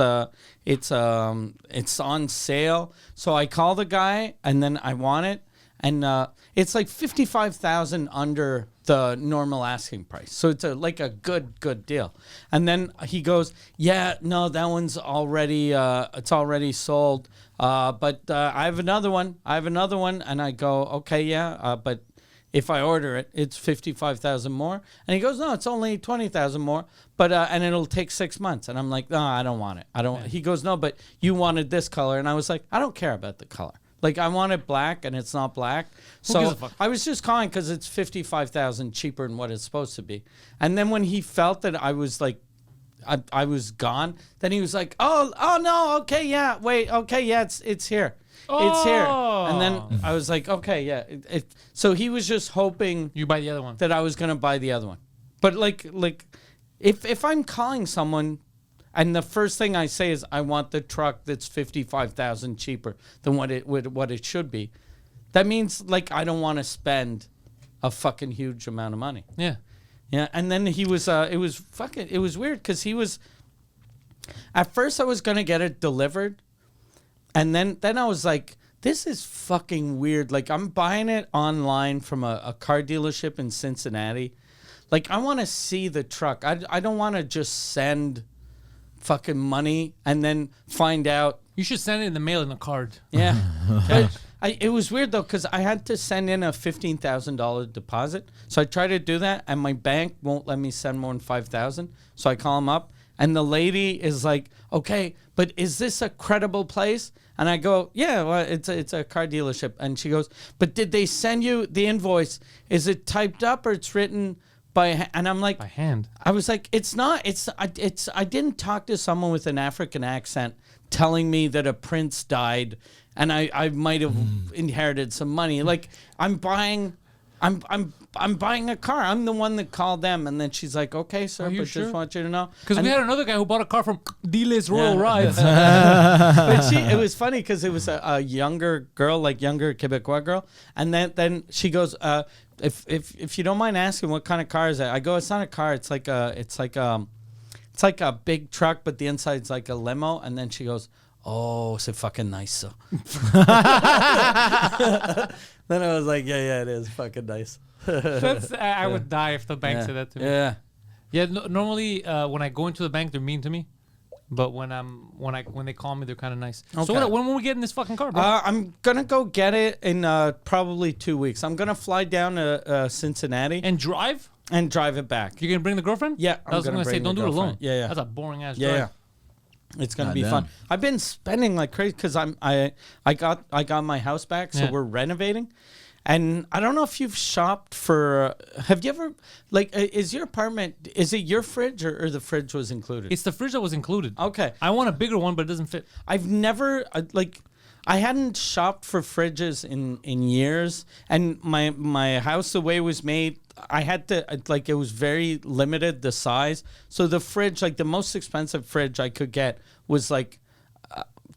on sale. So I call the guy, and then I want it, and it's like 55,000 under the normal asking price. So it's like a good deal. And then he goes, yeah, no, that one's already it's already sold. But I have another one. And I go, okay, yeah, but if I order it, it's 55,000 more. And he goes, no, it's only 20,000 more. But and it'll take 6 months. And I'm like, no, I don't want it. I don't. He goes, no, but you wanted this color. And I was like, I don't care about the color. Like, I want it black, and it's not black. Who gives So a fuck? I was just calling because it's 55,000 cheaper than what it's supposed to be. And then when he felt that I was like, I was gone, then he was like, oh no, okay, yeah, wait, okay, yeah, it's here. It's here. And then I was like, okay, yeah. So he was just hoping You buy the other one. that I was going to buy the other one. But like if I'm calling someone and the first thing I say is I want the truck that's 55,000 cheaper than what it should be, that means like I don't want to spend a fucking huge amount of money. Yeah. Yeah, and then he was it was weird cuz he was at first I was going to get it delivered, and then I was like, this is fucking weird. Like, I'm buying it online from a car dealership in Cincinnati. Like, I want to see the truck. I don't want to just send fucking money and then find out. You should send it in the mail in a card. Yeah. But it was weird, though, because I had to send in a $15,000 deposit. So I tried to do that, and my bank won't let me send more than $5,000. So I call them up, and the lady is like, okay, but is this a credible place? And I go, yeah, well, it's a car dealership. And she goes, but did they send you the invoice? Is it typed up or it's written by and I'm like, By hand. I was like, it's not. I didn't talk to someone with an African accent telling me that a prince died, and I might have inherited some money. Like, I'm buying a car. I'm the one that called them, and then she's like, okay, sir, Are you but sure? just want you to know. Because we And- had another guy who bought a car from Diles Royal Yeah. Rides. but it was funny because it was a younger girl, like younger Quebecois girl, and then she goes, if you don't mind asking, what kind of car is that? I go, it's not a car. It's like a big truck, but the inside's like a limo. And then she goes, oh, c'est fucking nice. So. Then I was like, yeah, it is fucking nice. That's, I would die if the bank Yeah. said that to me. Yeah. Yeah, normally when I go into the bank, they're mean to me. But when they call me, they're kind of nice. Okay. So when will we get in this fucking car, bro? I'm gonna go get it in probably 2 weeks. I'm gonna fly down to Cincinnati and drive? and drive it back. You're gonna bring the girlfriend? Yeah, I was gonna say, bring don't the do it alone. girlfriend. Yeah. That's a boring ass Yeah, drive. yeah. It's gonna be Goddamn. fun. I've been spending like crazy because I got my house back, so Yeah. we're renovating. And I don't know if you've shopped for. Have you ever is your apartment? Is it your fridge or the fridge was included? It's the fridge that was included. Okay. I want a bigger one, but it doesn't fit. I've never I hadn't shopped for fridges in years, and my house, the way it was made, I had to it was very limited, the size. So the fridge, like the most expensive fridge I could get was like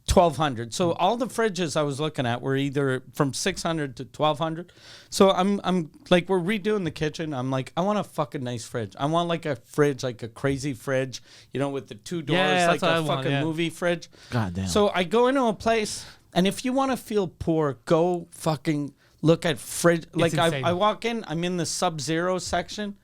$1,200. So all the fridges I was looking at were either from $600 to $1,200. So I'm like, we're redoing the kitchen. I'm like, I want a fucking nice fridge. I want like a fridge, like a crazy fridge, with the 2 doors, Yeah, like that's what I a want, fucking yeah. movie fridge. Goddamn. So I go into a place, and if you want to feel poor, go fucking look at fridge. Like insane. I walk in, I'm in the Sub-Zero section,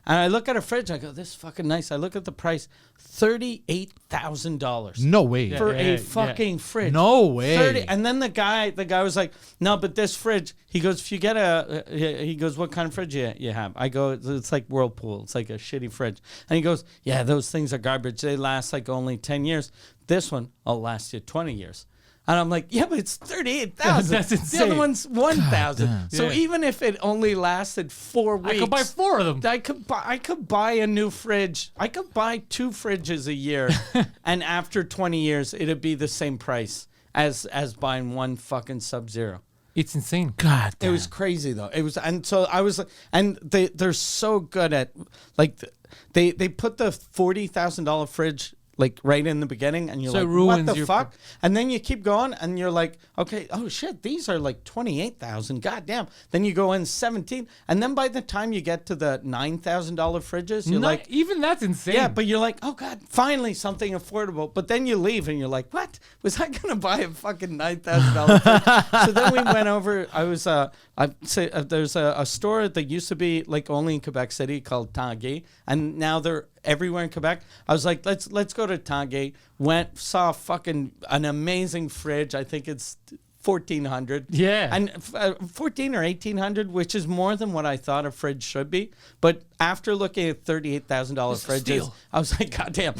and I look at a fridge. I go, this is fucking nice. I look at the price, $38,000 No way. for Yeah, a yeah. fucking fridge. No way. And then the guy was like, no, but this fridge. He goes, if you get he goes, what kind of fridge you have? I go, it's like Whirlpool. It's like a shitty fridge. And he goes, yeah, those things are garbage. They last like only 10 years. This one will last you 20 years. And I'm like, yeah, but it's 38,000. That's The insane. other one's 1,000. damn. So Yeah. even if it only lasted 4 weeks, I could buy 4 of them. I could buy a new fridge. I could buy 2 fridges a year, and after 20 years, it'd be the same price as buying one fucking Sub-Zero. It's insane. God, It was crazy though. It was, and so I was, and they're so good at, like, they put the $40,000 fridge like right in the beginning, and you're So it like, what ruins the your fuck? And then you keep going, and you're like, okay, oh shit, these are like 28,000. Goddamn. Then you go in 17, and then by the time you get to the $9,000 fridges, you're like, even that's insane. yeah, but you're like, oh god, finally something affordable. But then you leave and you're like, what? Was I gonna buy a fucking $9,000 fridge? So then we went over. I was there's a store that used to be like only in Quebec City called Tanguay, and now they're everywhere in Quebec. I was like, let's go to Tanguay. Went, saw fucking an amazing fridge. I think it's 1,400. Yeah. And 14 or 1,800, which is more than what I thought a fridge should be. But after looking at $38,000 fridges, steal. I was like, God damn,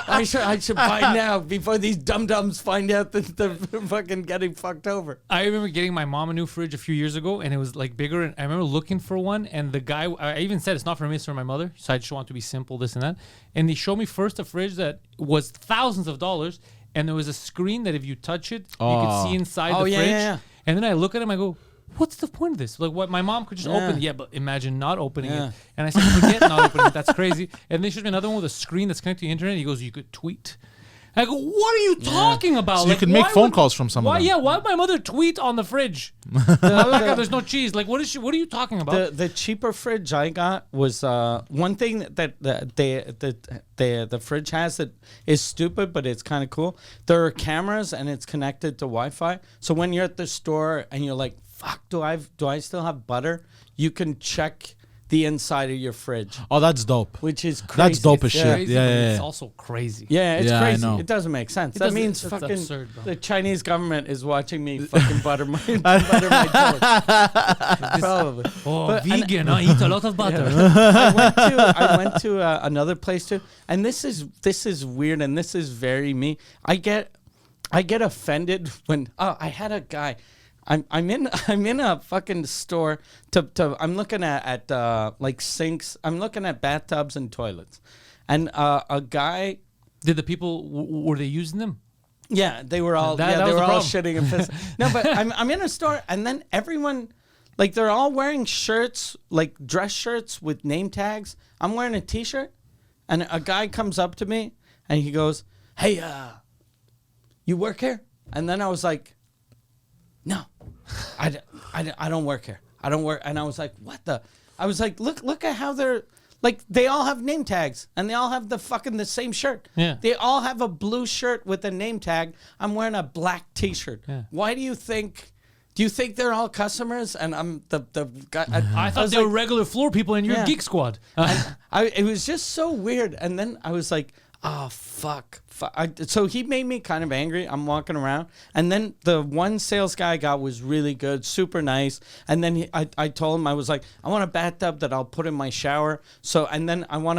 I should buy now before these dum-dums find out that they're fucking getting fucked over. I remember getting my mom a new fridge a few years ago, and it was like bigger. And I remember looking for one, and the guy, I even said it's not for me, it's for my mother. So I just want to be simple, this and that. And they showed me first a fridge that was thousands of dollars, and there was a screen that if you touch it, you could see inside the yeah, fridge. yeah. And then I look at him, I go, what's the point of this? Like, what? My mom could just Yeah. open it. Yeah, but imagine not opening Yeah. it. And I said, forget not opening it. That's crazy. And they showed me another one with a screen that's connected to the internet. He goes, you could tweet. I go, what are you talking about? So you can make phone calls from some of why, them. Yeah, why would my mother tweet on the fridge? There's no cheese. Like, what are you talking about? The cheaper fridge I got was one thing that the fridge has that is stupid, but it's kind of cool. There are cameras and it's connected to Wi-Fi. So when you're at the store and you're like, fuck, do I still have butter? You can check the inside of your fridge, Oh, that's dope. which is crazy. That's dope as It's shit. crazy, Yeah, but yeah, It's yeah. also crazy. Yeah, it's Yeah, I crazy. know. It doesn't make sense. That doesn't- means that's fucking absurd, bro. the Chinese government is watching me fucking butter my toast. Probably. Oh, But- and- vegan. I eat a lot of butter. I went to another place too, and this is weird, and this is very me. I get offended when I had a guy. I'm in a fucking store I'm looking at like sinks. I'm looking at bathtubs and toilets, and a guy. Did the people were they using them? Yeah, they were all That they was were the all problem. shitting and pissing. No, but I'm in a store, and then everyone, like, they're all wearing shirts, like dress shirts with name tags. I'm wearing a T-shirt, and a guy comes up to me, and he goes, "Hey, you work here?" And then I was like, "No, I don't work here. I don't work." And I was like, "What the?" I was like, "Look at how they're." Like, they all have name tags, and they all have the same shirt. Yeah. They all have a blue shirt with a name tag. I'm wearing a black T-shirt. Yeah. Why do you think they're all customers? And I'm the guy. I thought was they were like, regular floor people in your Yeah. geek squad. it was just so weird. And then I was like, oh, fuck. So he made me kind of angry. I'm walking around. And then the one sales guy I got was really good, super nice. And then I told him, I was like, I want a bathtub that I'll put in my shower. And then I want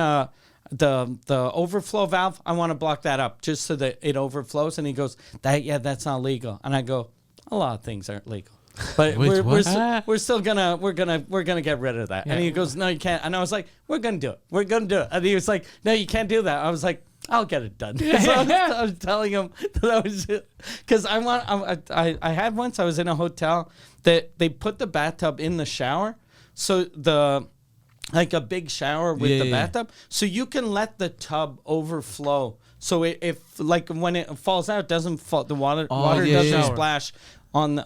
the overflow valve, I want to block that up just so that it overflows. And he goes, that's not legal. And I go, a lot of things aren't legal. But Wait, we're still gonna get rid of that. Yeah. And he goes, no, you can't. And I was like, we're gonna do it. And he was like, no, you can't do that. I was like, I'll get it done. So I was telling him that I was, because I had once, I was in a hotel that they put the bathtub in the shower, so like a big shower with the bathtub, so you can let the tub overflow. So if like when it falls out, it doesn't fall. The water doesn't splash on the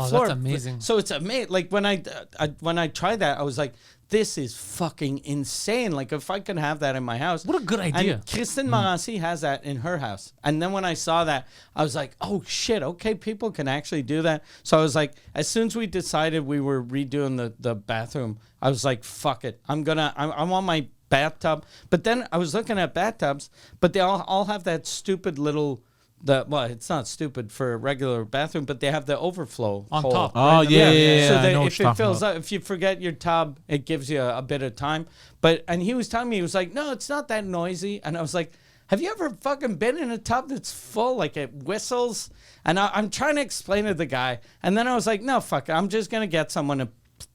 floor. That's amazing. So it's amazing. Like when I tried that, I was like, this is fucking insane. Like, if I could have that in my house. What a good idea. And Kristen Morancy has that in her house. And then when I saw that, I was like, oh shit, okay, people can actually do that. So I was like, as soon as we decided we were redoing the bathroom, I was like, fuck it. I want my bathtub. But then I was looking at bathtubs, but they all have that stupid little, it's not stupid for a regular bathroom, but they have the overflow On hole. top. Oh, yeah. So I that know what if you're it talking fills about. up, if you forget your tub, it gives you a bit of time. And he was telling me, he was like, no, it's not that noisy. And I was like, have you ever fucking been in a tub that's full, like it whistles? And I'm trying to explain to the guy. And then I was like, no, fuck it. I'm just going to get someone to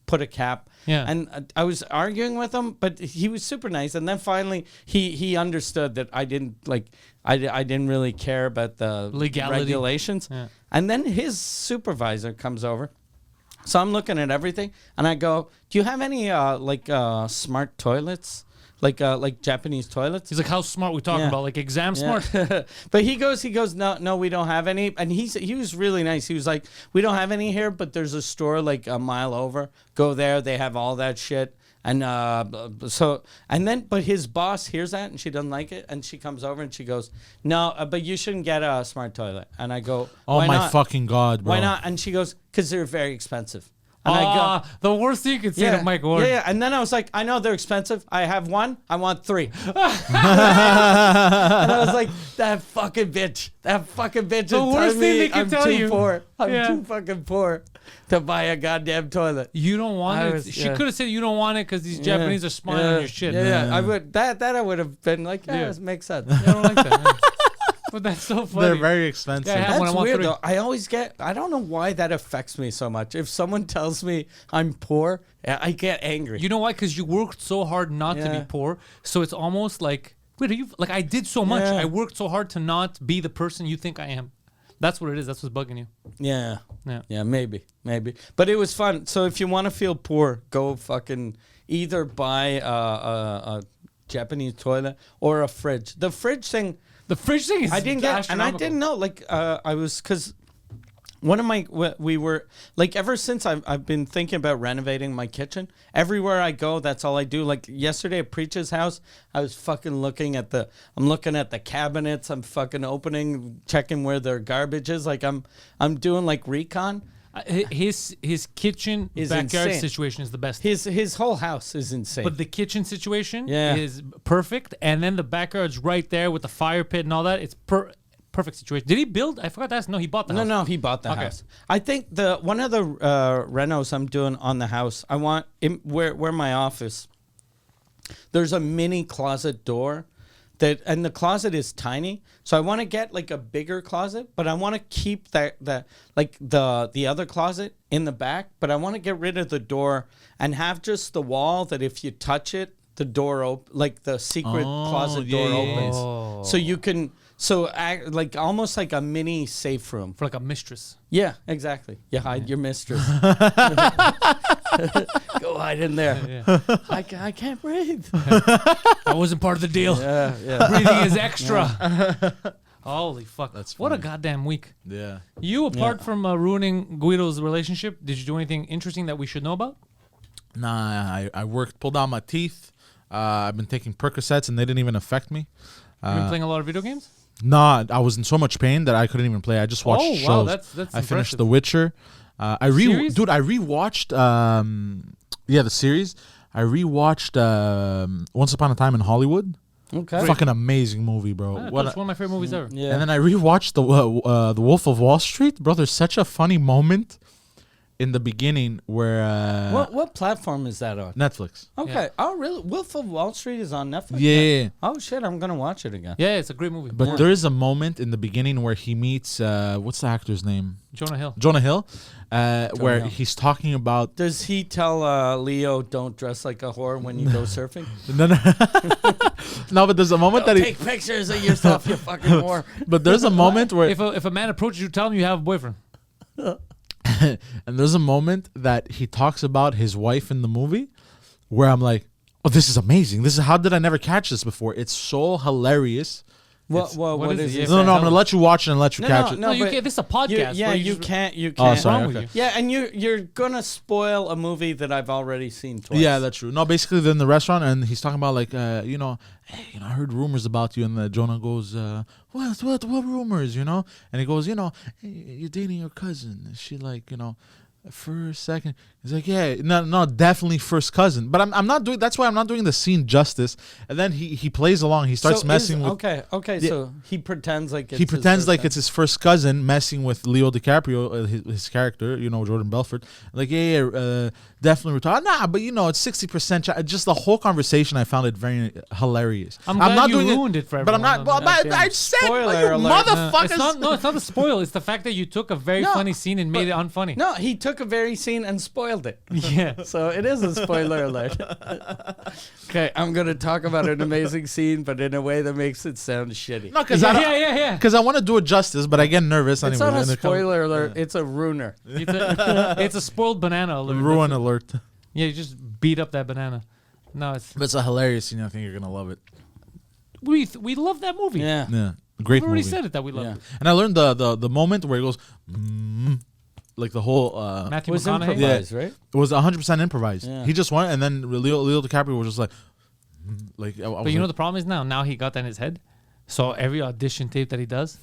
put a cap. Yeah. And I was arguing with him, but he was super nice. And then finally he understood that I didn't like, I didn't really care about the Legality. regulations. Yeah. And then his supervisor comes over. So I'm looking at everything, and I go, "Do you have any smart toilets, like Japanese toilets?" He's like, how smart we talking Yeah. about? Like exam smart? But he goes, no, we don't have any. And he was really nice. He was like, we don't have any here, but there's a store like a mile over. Go there, they have all that shit. And but his boss hears that and she doesn't like it, and she comes over and she goes, no, but you shouldn't get a smart toilet. And I go, Oh why my not? fucking God, bro. Why not? And she goes, because they're very expensive. And I go, The worst thing you could say to Mike Ward. yeah. And then I was like, I know they're expensive. I have one. I want 3. And I was like, that fucking bitch. That fucking bitch. The is worst telling thing me they can I'm tell too you. poor. I'm Yeah. too fucking poor to buy a goddamn toilet. You don't want I it. was- She yeah. could have said you don't want it because these Japanese are smart on your shit. Yeah. I would. That I would have been like, yeah, Yeah. this makes sense. I don't like that. Yeah. But that's so funny. They're very expensive. Yeah, I have one. That's I want weird 3. though. I always get. I don't know why that affects me so much. If someone tells me I'm poor, I get angry. You know why? Because you worked so hard not to Yeah. be poor. So it's almost like, wait, are you like I did so much. Yeah. I worked so hard to not be the person you think I am. That's what it is. That's what's bugging you. Yeah. Yeah. Yeah, maybe. But it was fun. So if you want to feel poor, go fucking either buy a Japanese toilet or a fridge. The fridge thing, The fridge thing is I didn't get, and I astronomical. didn't know. Like, I was because one of my we were like ever since I've been thinking about renovating my kitchen. Everywhere I go, that's all I do. Like yesterday at Preach's house, I was fucking looking at the cabinets. I'm fucking checking where their garbage is. Like I'm doing like recon. His kitchen Is backyard insane. situation is the best. His whole house is insane. But the kitchen situation Yeah. is perfect, and then the backyard's right there with the fire pit and all that. It's perfect situation. Did he build? I forgot to ask. No, he bought the house. No, he bought the Okay. house. I think one of the renos I'm doing on the house, I want where my office. There's a mini closet door, and the closet is tiny, so I want to get like a bigger closet, but I want to keep the other closet in the back, but I want to get rid of the door and have just the wall that if you touch it, the door like the secret closet door yeah. opens, Oh. so you can. So, like almost like a mini safe room. For like a mistress. Yeah, exactly. You hide your mistress. Go hide in there. Yeah. I can't breathe. That wasn't part of the deal. Yeah. Breathing is extra. Holy fuck. That's what a funny. goddamn week. Yeah. You, apart from ruining Guido's relationship, did you do anything interesting that we should know about? Nah, I worked, pulled out my teeth. I've been taking Percocets and they didn't even affect me. You been playing a lot of video games? Nah, I was in so much pain that I couldn't even play. I just watched Oh, shows. wow, that's I finished impressive. The Witcher. I Series? rewatched the series. I rewatched Once Upon a Time in Hollywood. Okay. Fucking amazing movie, bro. That's What one of my favorite movies ever. Yeah. And then I rewatched the Wolf of Wall Street. Bro, there's such a funny moment in the beginning where What platform is that on? Netflix. Okay. Yeah. Oh, really? Wolf of Wall Street is on Netflix? Yeah. Oh shit! I'm gonna watch it again. Yeah, it's a great movie. But there is a moment in the beginning where he meets what's the actor's name? Jonah Hill. Jonah Hill, where Hill. he's talking about Does he tell Leo don't dress like a whore when you go surfing? no, but there's a moment that he. Take pictures of yourself, you fucking whore. But there's a moment where If a man approaches you, tell him you have a boyfriend. and there's a moment that he talks about his wife in the movie, where I'm like, oh, this is amazing. This is how did I never catch this before? It's so hilarious. What what is is it? it? Yeah. No, I'm gonna let you watch it and let you catch it. No, you but can't. This is a podcast. Yeah, where you just- can't. You Oh, can't. sorry. wrong with okay. you? Yeah, and you're gonna spoil a movie that I've already seen twice. Yeah, that's true. No, basically they're in the restaurant and he's talking about like, hey, I heard rumors about you, and Jonah goes, what rumors, And he goes, hey, you're dating your cousin. Is she like, first, second. He's like, yeah, no, definitely first cousin. But I'm not doing. That's why I'm not doing the scene justice. And then he plays along. He starts messing with. Okay. Yeah. So he pretends like it's his first cousin, messing with Leo DiCaprio, his character. You know, Jordan Belfort. Like, yeah, definitely retarded. Nah, but you know, it's 60%. Just the whole conversation, I found it very hilarious. I'm glad not you doing ruined it for everyone. But I'm not. Well, I said, Spoiler you alert. motherfuckers. It's not a spoil. It's the fact that you took a very funny scene and made it unfunny. No, he took a very scene and spoiled it. Yeah. So it is a spoiler alert. Okay, I'm gonna talk about an amazing scene, but in a way that makes it sound shitty. No, because Yeah. Because I want to do it justice, but I get nervous. It's anyway, not a spoiler alert. It's a ruiner. It's a spoiled banana alert. Ruin alert. Yeah, you just beat up that banana. No, it's But it's a hilarious scene. I think you're gonna love it. we love that movie. Yeah. Yeah, great We've already movie. said it that we love Yeah. it. And I learned the moment where he goes, like the whole. Matthew Was McConaughey. improvised, right? It was 100% improvised. Yeah. He just went, and then Leo DiCaprio was just like, But you know the problem is now he got that in his head. So every audition tape that he does,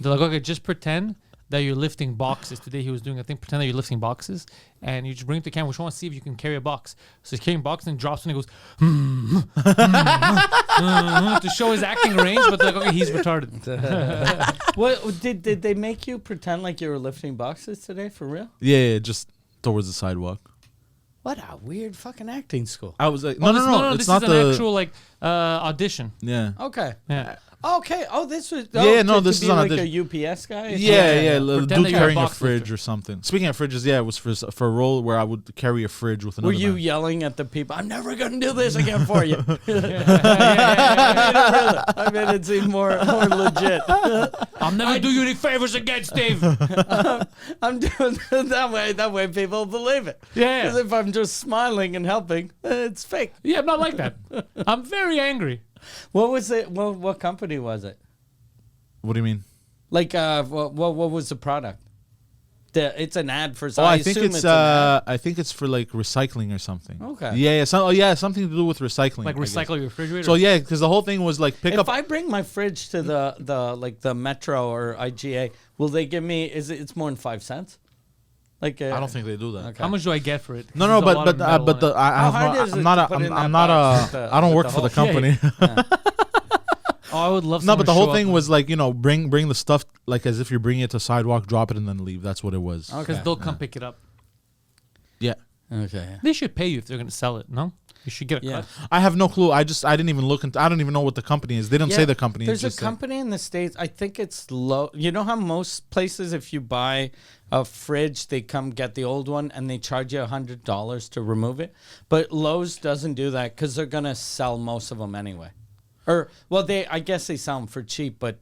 they're like, okay, just pretend that you're lifting boxes. Today he was doing a thing, pretend that you're lifting boxes, and you just bring it to the camera. We just want to see if you can carry a box. So he's carrying a box and drops and he goes to show his acting range, but they're like, okay, he's retarded. What did they make you pretend like you were lifting boxes today for real? yeah, just towards the sidewalk. What a weird fucking acting school. I was like, No, no, this it's not is the an actual like audition. yeah. Okay. Yeah. Okay. Oh, this was. Yeah, no, to this be is on like audition. a UPS guy. Yeah, Pretend that dude you're a carrying a box fridge lifter. or something. Speaking of fridges, yeah, it was for a role where I would carry a fridge with another Were you man. yelling at the people? I'm never gonna do this again for you. Yeah. I made it seem more legit. I'll never do you any favors again, Steve. I'm doing it that way. That way, people believe it. Yeah. Because if I'm just smiling and helping, it's fake. Yeah, I'm not like that. I'm very angry. What was it? What company was it? What do you mean? Like, what was the product? It's an ad for. Oh, I think assume it's an ad. I think it's for like recycling or something. Okay. Yeah, something to do with recycling. Like I guess. recycle your refrigerator. So yeah, because the whole thing was like pick If up. I bring my fridge to the Metro or IGA, will they give me? It's more than 5 cents? Like I don't think they do that. Okay. how much do I get for it? No, There's a lot but of metal but on the it. I How have hard no, is it I'm not to a put in I'm that not box a with the- I don't with work the for the whole- company. Oh, I would love. No, but the someone to whole show thing up was like, you know, bring the stuff like as if you're bringing it to sidewalk, drop it, and then leave. That's what it was. Okay. because they'll come pick it up. Yeah, Okay. They should pay you if they're going to sell it. No, you should get a Yeah. cut. I have no clue. I didn't even look into. I don't even know what the company is. They didn't say the company. There's it's a just company in the States. I think it's low. You know how most places, if you buy a fridge, they come get the old one and they charge you $100 to remove it. But Lowe's doesn't do that because they're gonna sell most of them anyway. Or well, I guess they sell them for cheap. But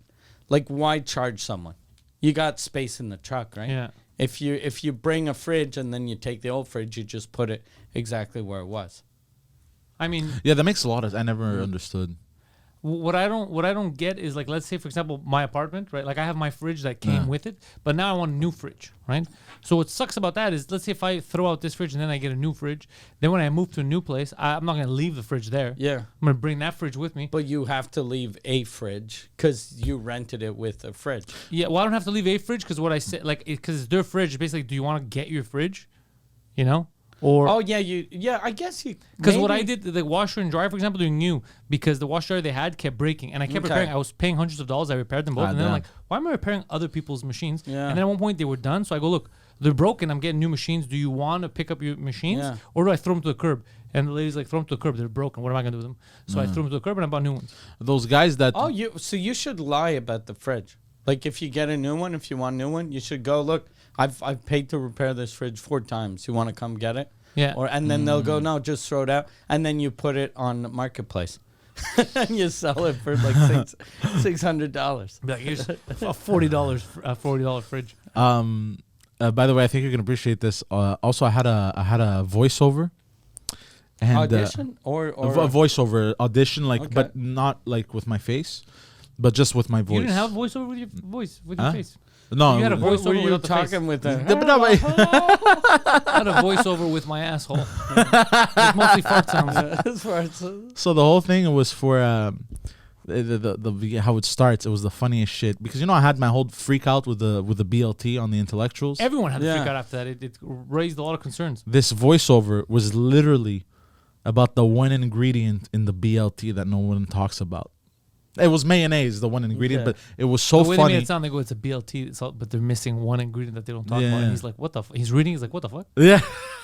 like, why charge someone? You got space in the truck, right? Yeah. If you bring a fridge and then you take the old fridge, you just put it exactly where it was. I mean, Yeah, that makes a lot of. I never understood. what I don't get is like, let's say for example, my apartment, right? Like I have my fridge that came Yeah. with it, but now I want a new fridge, right? So what sucks about that is, let's say if I throw out this fridge and then I get a new fridge, then when I move to a new place, I'm not gonna leave the fridge there. Yeah. I'm gonna bring that fridge with me. But you have to leave a fridge because you rented it with a fridge. Yeah, well, I don't have to leave a fridge because what I said, like, because it's their fridge. Basically, do you want to get your fridge? You know, or Oh yeah, I guess you. because what I maybe- did, the washer and dryer, for example, they're new because the washer dryer they had kept breaking, and I kept Okay. repairing. I was paying hundreds of dollars. I repaired them both, Ah, and then I'm damn. like, why am I repairing other people's machines? Yeah. And then at one point they were done, so I go, look, they're broken. I'm getting new machines. Do you want to pick up your machines, Yeah. or do I throw them to the curb? And the lady's like, throw them to the curb. They're broken. What am I gonna do with them? So I threw them to the curb and I bought new ones. Those guys that. Oh, so you should lie about the fridge. Like if you get a new one, if you want a new one, you should go look. I've paid to repair this fridge 4 times. You want to come get it? Yeah. And then they'll go, no, just throw it out, and then you put it on the marketplace, and you sell it for like $600. Be like, here's a $40 fridge. By the way, I think you can appreciate this. Also, I had a voiceover. And, Audition or a voiceover audition, like, Okay. but not like with my face, but just with my voice. You didn't have voiceover with your voice, with your Huh? face. No, You had a voice- were voiceover you without the face. talking with a? I had a voiceover with my asshole. It's mostly fart sounds. As far as So the whole thing was for how it starts. It was the funniest shit because I had my whole freak out with the BLT on the intellectuals. Everyone had to Yeah. freak out after that. It raised a lot of concerns. This voiceover was literally about the one ingredient in the BLT that no one talks about. It was mayonnaise, the one ingredient, Okay. but it was so The way they made funny. it sound, they go, it's a BLT, but they're missing one ingredient that they don't talk about. Yeah. And he's like, what the he's reading, he's like, what the fuck? Yeah.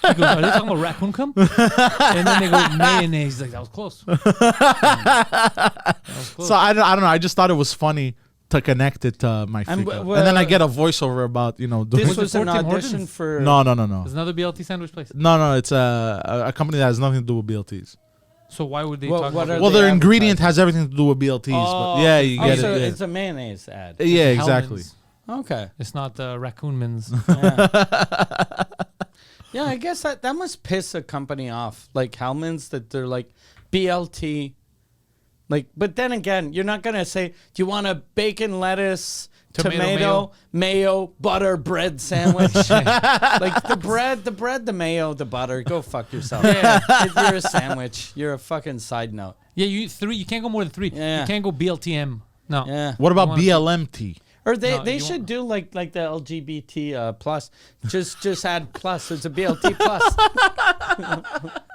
He goes, are they talking about raccoon cum? And then they go, mayonnaise. He's like, that was close. That was close. So I don't know. I just thought it was funny to connect it to my freak out. And then I get a voiceover about doing. This Was it was an for Tim audition Hortons? for. No. There's another BLT sandwich place. No. It's a company that has nothing to do with BLTs. So why would they What- talk what about are Well, they their ingredient advertising? has everything to do with BLTs. Oh, but yeah, you Oh, get so it. it's a mayonnaise ad. Yeah, Hellman's. exactly. Okay. It's not Raccoon Men's. Yeah. Yeah, I guess that must piss a company off, like Hellman's, that they're like BLT. Like, but then again, you're not gonna say, "Do you want a bacon, lettuce, tomato, mayo, butter, bread sandwich?" Like the bread, the mayo, the butter. Go fuck yourself. Yeah. If you're a sandwich, you're a fucking side note. Yeah, you can't go more than 3. Yeah. You can't go BLTM. No. Yeah. What about You BLMT? Or they No, you should won't. do like the LGBT plus. Just add plus. It's a BLT plus.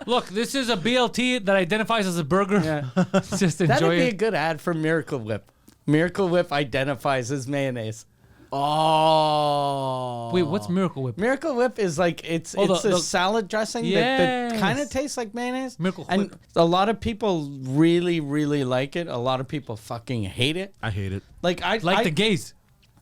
Look, this is a BLT that identifies as a burger. Yeah. Just That'd enjoy be a it. good ad for Miracle Whip. Miracle Whip identifies as mayonnaise. Oh. Wait, what's Miracle Whip? Miracle Whip is like it's Oh, a the- salad dressing that kind of Yes. tastes like mayonnaise. Miracle and Whip. a lot of people really, really like it. A lot of people fucking hate it. I hate it. Like Like the gays.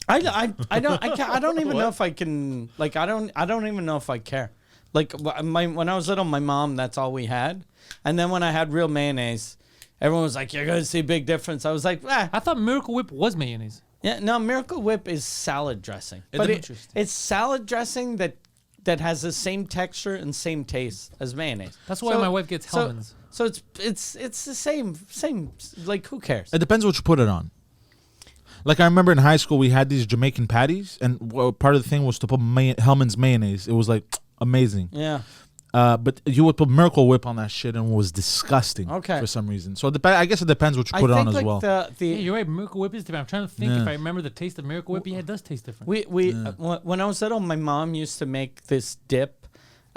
I don't even know if I can. Like I don't even know if I care. Like when I was little, my mom, that's all we had. And then when I had real mayonnaise, everyone was like, "You're gonna see a big difference." I was like, "Ah, I thought Miracle Whip was mayonnaise. yeah." No, Miracle Whip is salad dressing, It's but interesting. it's salad dressing that has the same texture and same taste as mayonnaise. That's why my wife gets Hellman's. So it's the same. Like who cares? It depends what you put it on. Like I remember in high school, we had these Jamaican patties, and part of the thing was to put Hellman's mayonnaise. It was like amazing. Yeah. But you would put Miracle Whip on that shit, and it was disgusting. Okay. For some reason. So I guess it depends what you put it on as well. Yeah, you're right. Miracle Whip is different. I'm trying to think Yeah. if I remember the taste of Miracle Whip. Yeah, it does taste different. When I was little, my mom used to make this dip,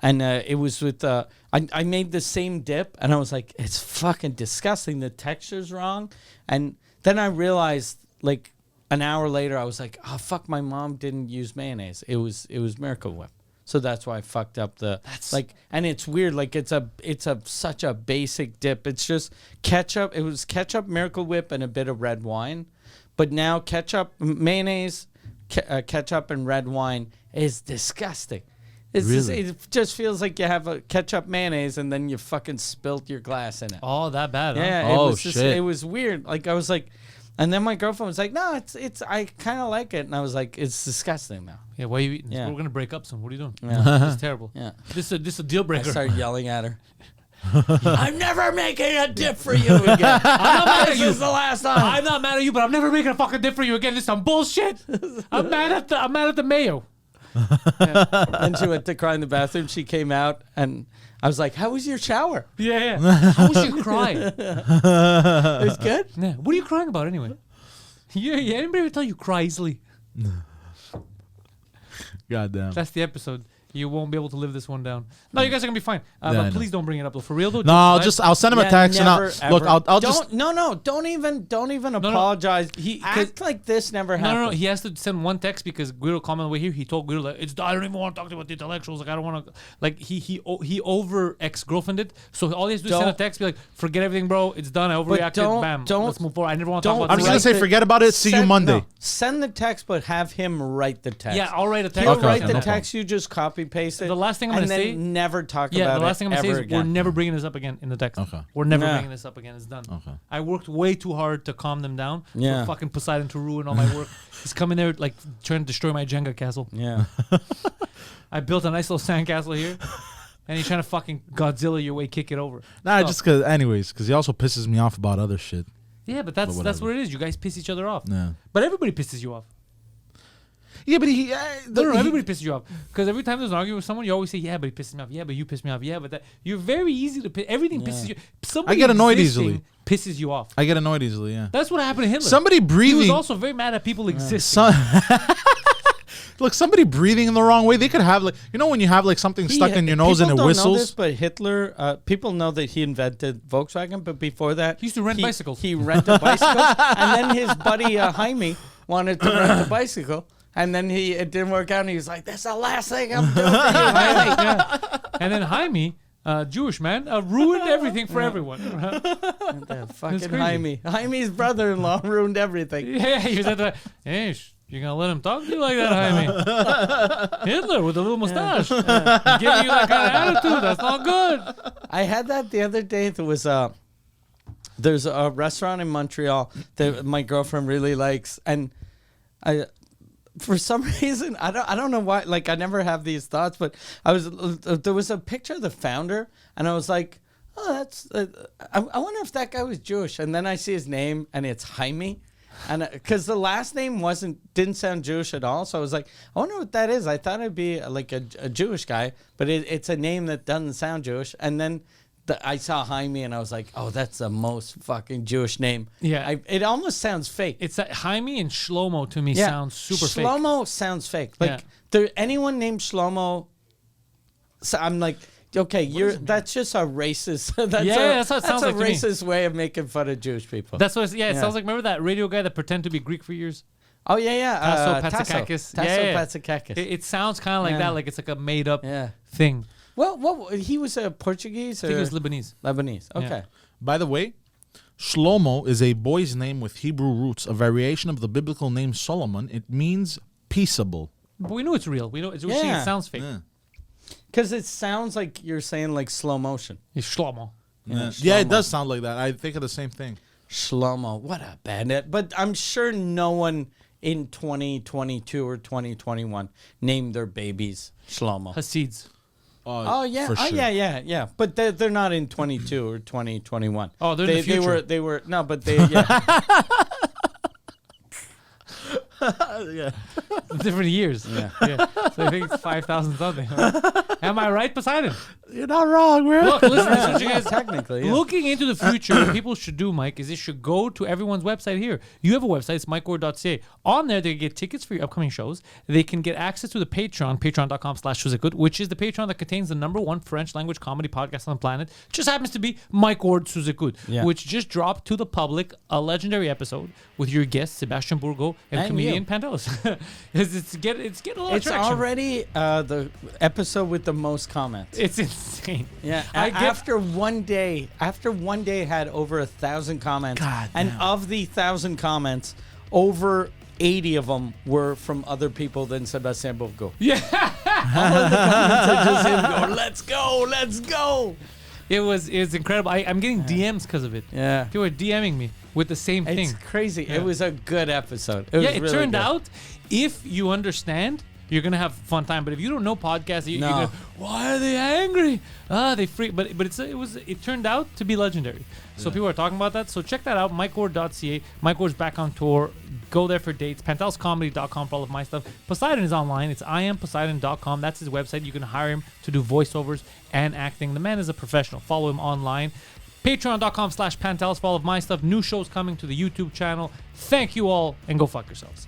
and it was with I made the same dip, and I was like, it's fucking disgusting. The texture's wrong, and then I realized like an hour later, I was like, oh fuck, my mom didn't use mayonnaise. It was Miracle Whip. So that's why I fucked up and it's weird. Like it's such a basic dip. It's just ketchup. It was ketchup, Miracle Whip, and a bit of red wine. But now mayonnaise, ketchup, and red wine is disgusting. It just feels like you have a ketchup mayonnaise and then you fucking spilt your glass in it. Oh, that bad. Huh? Yeah, Oh, it was just, shit. it was weird. Like I was like, and then my girlfriend was like, no, it's I kind of like it, and I was like, it's disgusting now. Yeah, why are you eating this? Yeah. We're gonna break up soon. What are you doing? Yeah. This is terrible. Yeah. This is a deal I breaker. started yelling at her. I'm never making a dip for you again. I'm not mad at This you. is the last time. I'm not mad at you, but I'm never making a fucking dip for you again. This is some bullshit. I'm mad at the mayo. And she went to cry in the bathroom. She came out, and I was like, "How was your shower? Yeah. How was you crying? It was good." Yeah. What are you crying about anyway? Yeah. Anybody ever tell you cry easily? Goddamn. That's the episode. You won't be able to live this one down. No, you guys are gonna be fine. Yeah, I But know. please don't bring it up though. For real though. No, I'll send him a Yeah, text and never, look. ever. I'll just. Don't even apologize. He- Act like this never No, happened. no, no. He has to send one text because Guido commented over here. He told Guido like, I don't even want to talk about the intellectuals. Like I don't want to. Like he over ex-girlfriended. So all he has to do is send a Don't- text, be like, forget everything, bro. It's done. I overreacted. Bam. Let's move forward. I never want to talk about. I'm just this. gonna say, forget about it. See you Monday. No, send the text, but have him write the text. Yeah, I'll write a text. He'll Okay, write okay, the no text. You just copy paste it. The last thing I'm and gonna then say- never talk Yeah, about the last thing I'm gonna say ever is again. we're never bringing this up again in the text. Okay. We're never Yeah. bringing this up again. It's done. Okay. I worked way too hard to calm them down. Yeah. For fucking Poseidon to ruin all my work. He's coming there like trying to destroy my Jenga castle. Yeah. I built a nice little sandcastle here, and he's trying to fucking Godzilla your way, kick it over. Nah, So- just because he also pisses me off about other shit. Yeah, but that's whatever. what it is. You guys piss each other off. Yeah. But everybody pisses you off. Yeah, but he. No, everybody pisses you off. Because every time there's an argument with someone, you always say, yeah, but he pisses me off. Yeah, but you piss me off. Yeah, but that. You're very easy to piss. Everything pisses you. Somebody I get annoyed existing easily. Pisses you off. I get annoyed easily. Yeah. That's what happened to Hitler. Somebody breathing. He was also very mad at people existing. Look, somebody breathing in the wrong way. They could have like, you know, when you have like something stuck in your nose and it People don't know whistles. this, but Hitler, people know that he invented Volkswagen, but before that, He used to rent bicycles. He rented bicycles, and then his buddy Jaime wanted to rent a bicycle, and then it didn't work out, and he was like, "That's the last thing I'm doing." Yeah. And then Jaime, Jewish man, ruined everything for everyone. Fucking crazy. Jaime's brother-in-law ruined everything. Yeah, he was at the. Hey, you're gonna let him talk to you like that, Jaime? Hitler with a little mustache, giving you that kind of attitude. That's not good. I had that the other day. There's a restaurant in Montreal that my girlfriend really likes, and for some reason I don't know why. Like I never have these thoughts, but there was a picture of the founder, and I was like, oh, that's. I wonder if that guy was Jewish, and then I see his name, and it's Jaime. And because the last name didn't sound Jewish at all, so I was like, I wonder what that is. I thought it'd be like a Jewish guy, but it's a name that doesn't sound Jewish. And then I saw Jaime, and I was like, oh, that's the most fucking Jewish name. Yeah, it almost sounds fake. It's that Jaime and Shlomo to me sounds super fake. Shlomo sounds fake. Like anyone named Shlomo, so I'm like. Okay, that's just a racist. That's what it sounds like to me. Racist way of making fun of Jewish people. That's what. It sounds like. Remember that radio guy that pretended to be Greek for years? Oh yeah. Tasso Patsakakis. Tasso Patsakakis. It sounds kind of like that. Like it's like a made up thing. Well, he was a Portuguese. I think he was Lebanese. Lebanese. Okay. Yeah. By the way, Shlomo is a boy's name with Hebrew roots, a variation of the biblical name Solomon. It means peaceable. But we know it's real. We know it's real. It sounds fake. Yeah. Because it sounds like you're saying like slow motion. It's Shlomo. Yeah, it does sound like that. I think of the same thing. Shlomo, what a bandit. But I'm sure no one in 2022 or 2021 named their babies Shlomo. Hasids. Oh yeah, for sure. Yeah. But they're not in 22 or 2021. Oh, they're in the future. They were no, but they Yeah. Different years. Yeah. So I think it's 5,000 something. Huh? Am I right, Poseidon? You're not wrong, bro. Look, listen, this is what you guys technically. Yeah. Looking into the future, what people should do, Mike, is they should go to everyone's website here. You have a website, it's mikeward.ca. On there, they can get tickets for your upcoming shows. They can get access to the Patreon, patreon.com/Shuzakut, which is the Patreon that contains the #1 French language comedy podcast on the planet. Just happens to be Mike Ward Suzakut, which just dropped to the public a legendary episode with your guest, Sebastian Bourgo, and comedian Pantelis. it's getting a lot of traction. It's already the episode with the most comments. It's insane. Yeah. After one day, it had over 1,000 comments. God and damn. of the 1,000 comments, over 80 of them were from other people than Sebastian Bourgo. Yeah. All of the comments are just him going, let's go. It's incredible. I'm getting DMs because of it. Yeah. People are DMing me with the same thing. It's crazy. Yeah. It was a good episode. It turned out, if you understand, you're gonna have a fun time. But if you don't know podcasts, you're gonna, why are they angry? They freak. But it turned out to be legendary. So people are talking about that. So check that out. MikeWard.ca. Mike Ward's back on tour. Go there for dates. PantelisComedy.com for all of my stuff. Poseidon is online. It's IamPoseidon.com. That's his website. You can hire him to do voiceovers and acting. The man is a professional. Follow him online. Patreon.com/Pantelis for all of my stuff. New shows coming to the YouTube channel. Thank you all, and go fuck yourselves.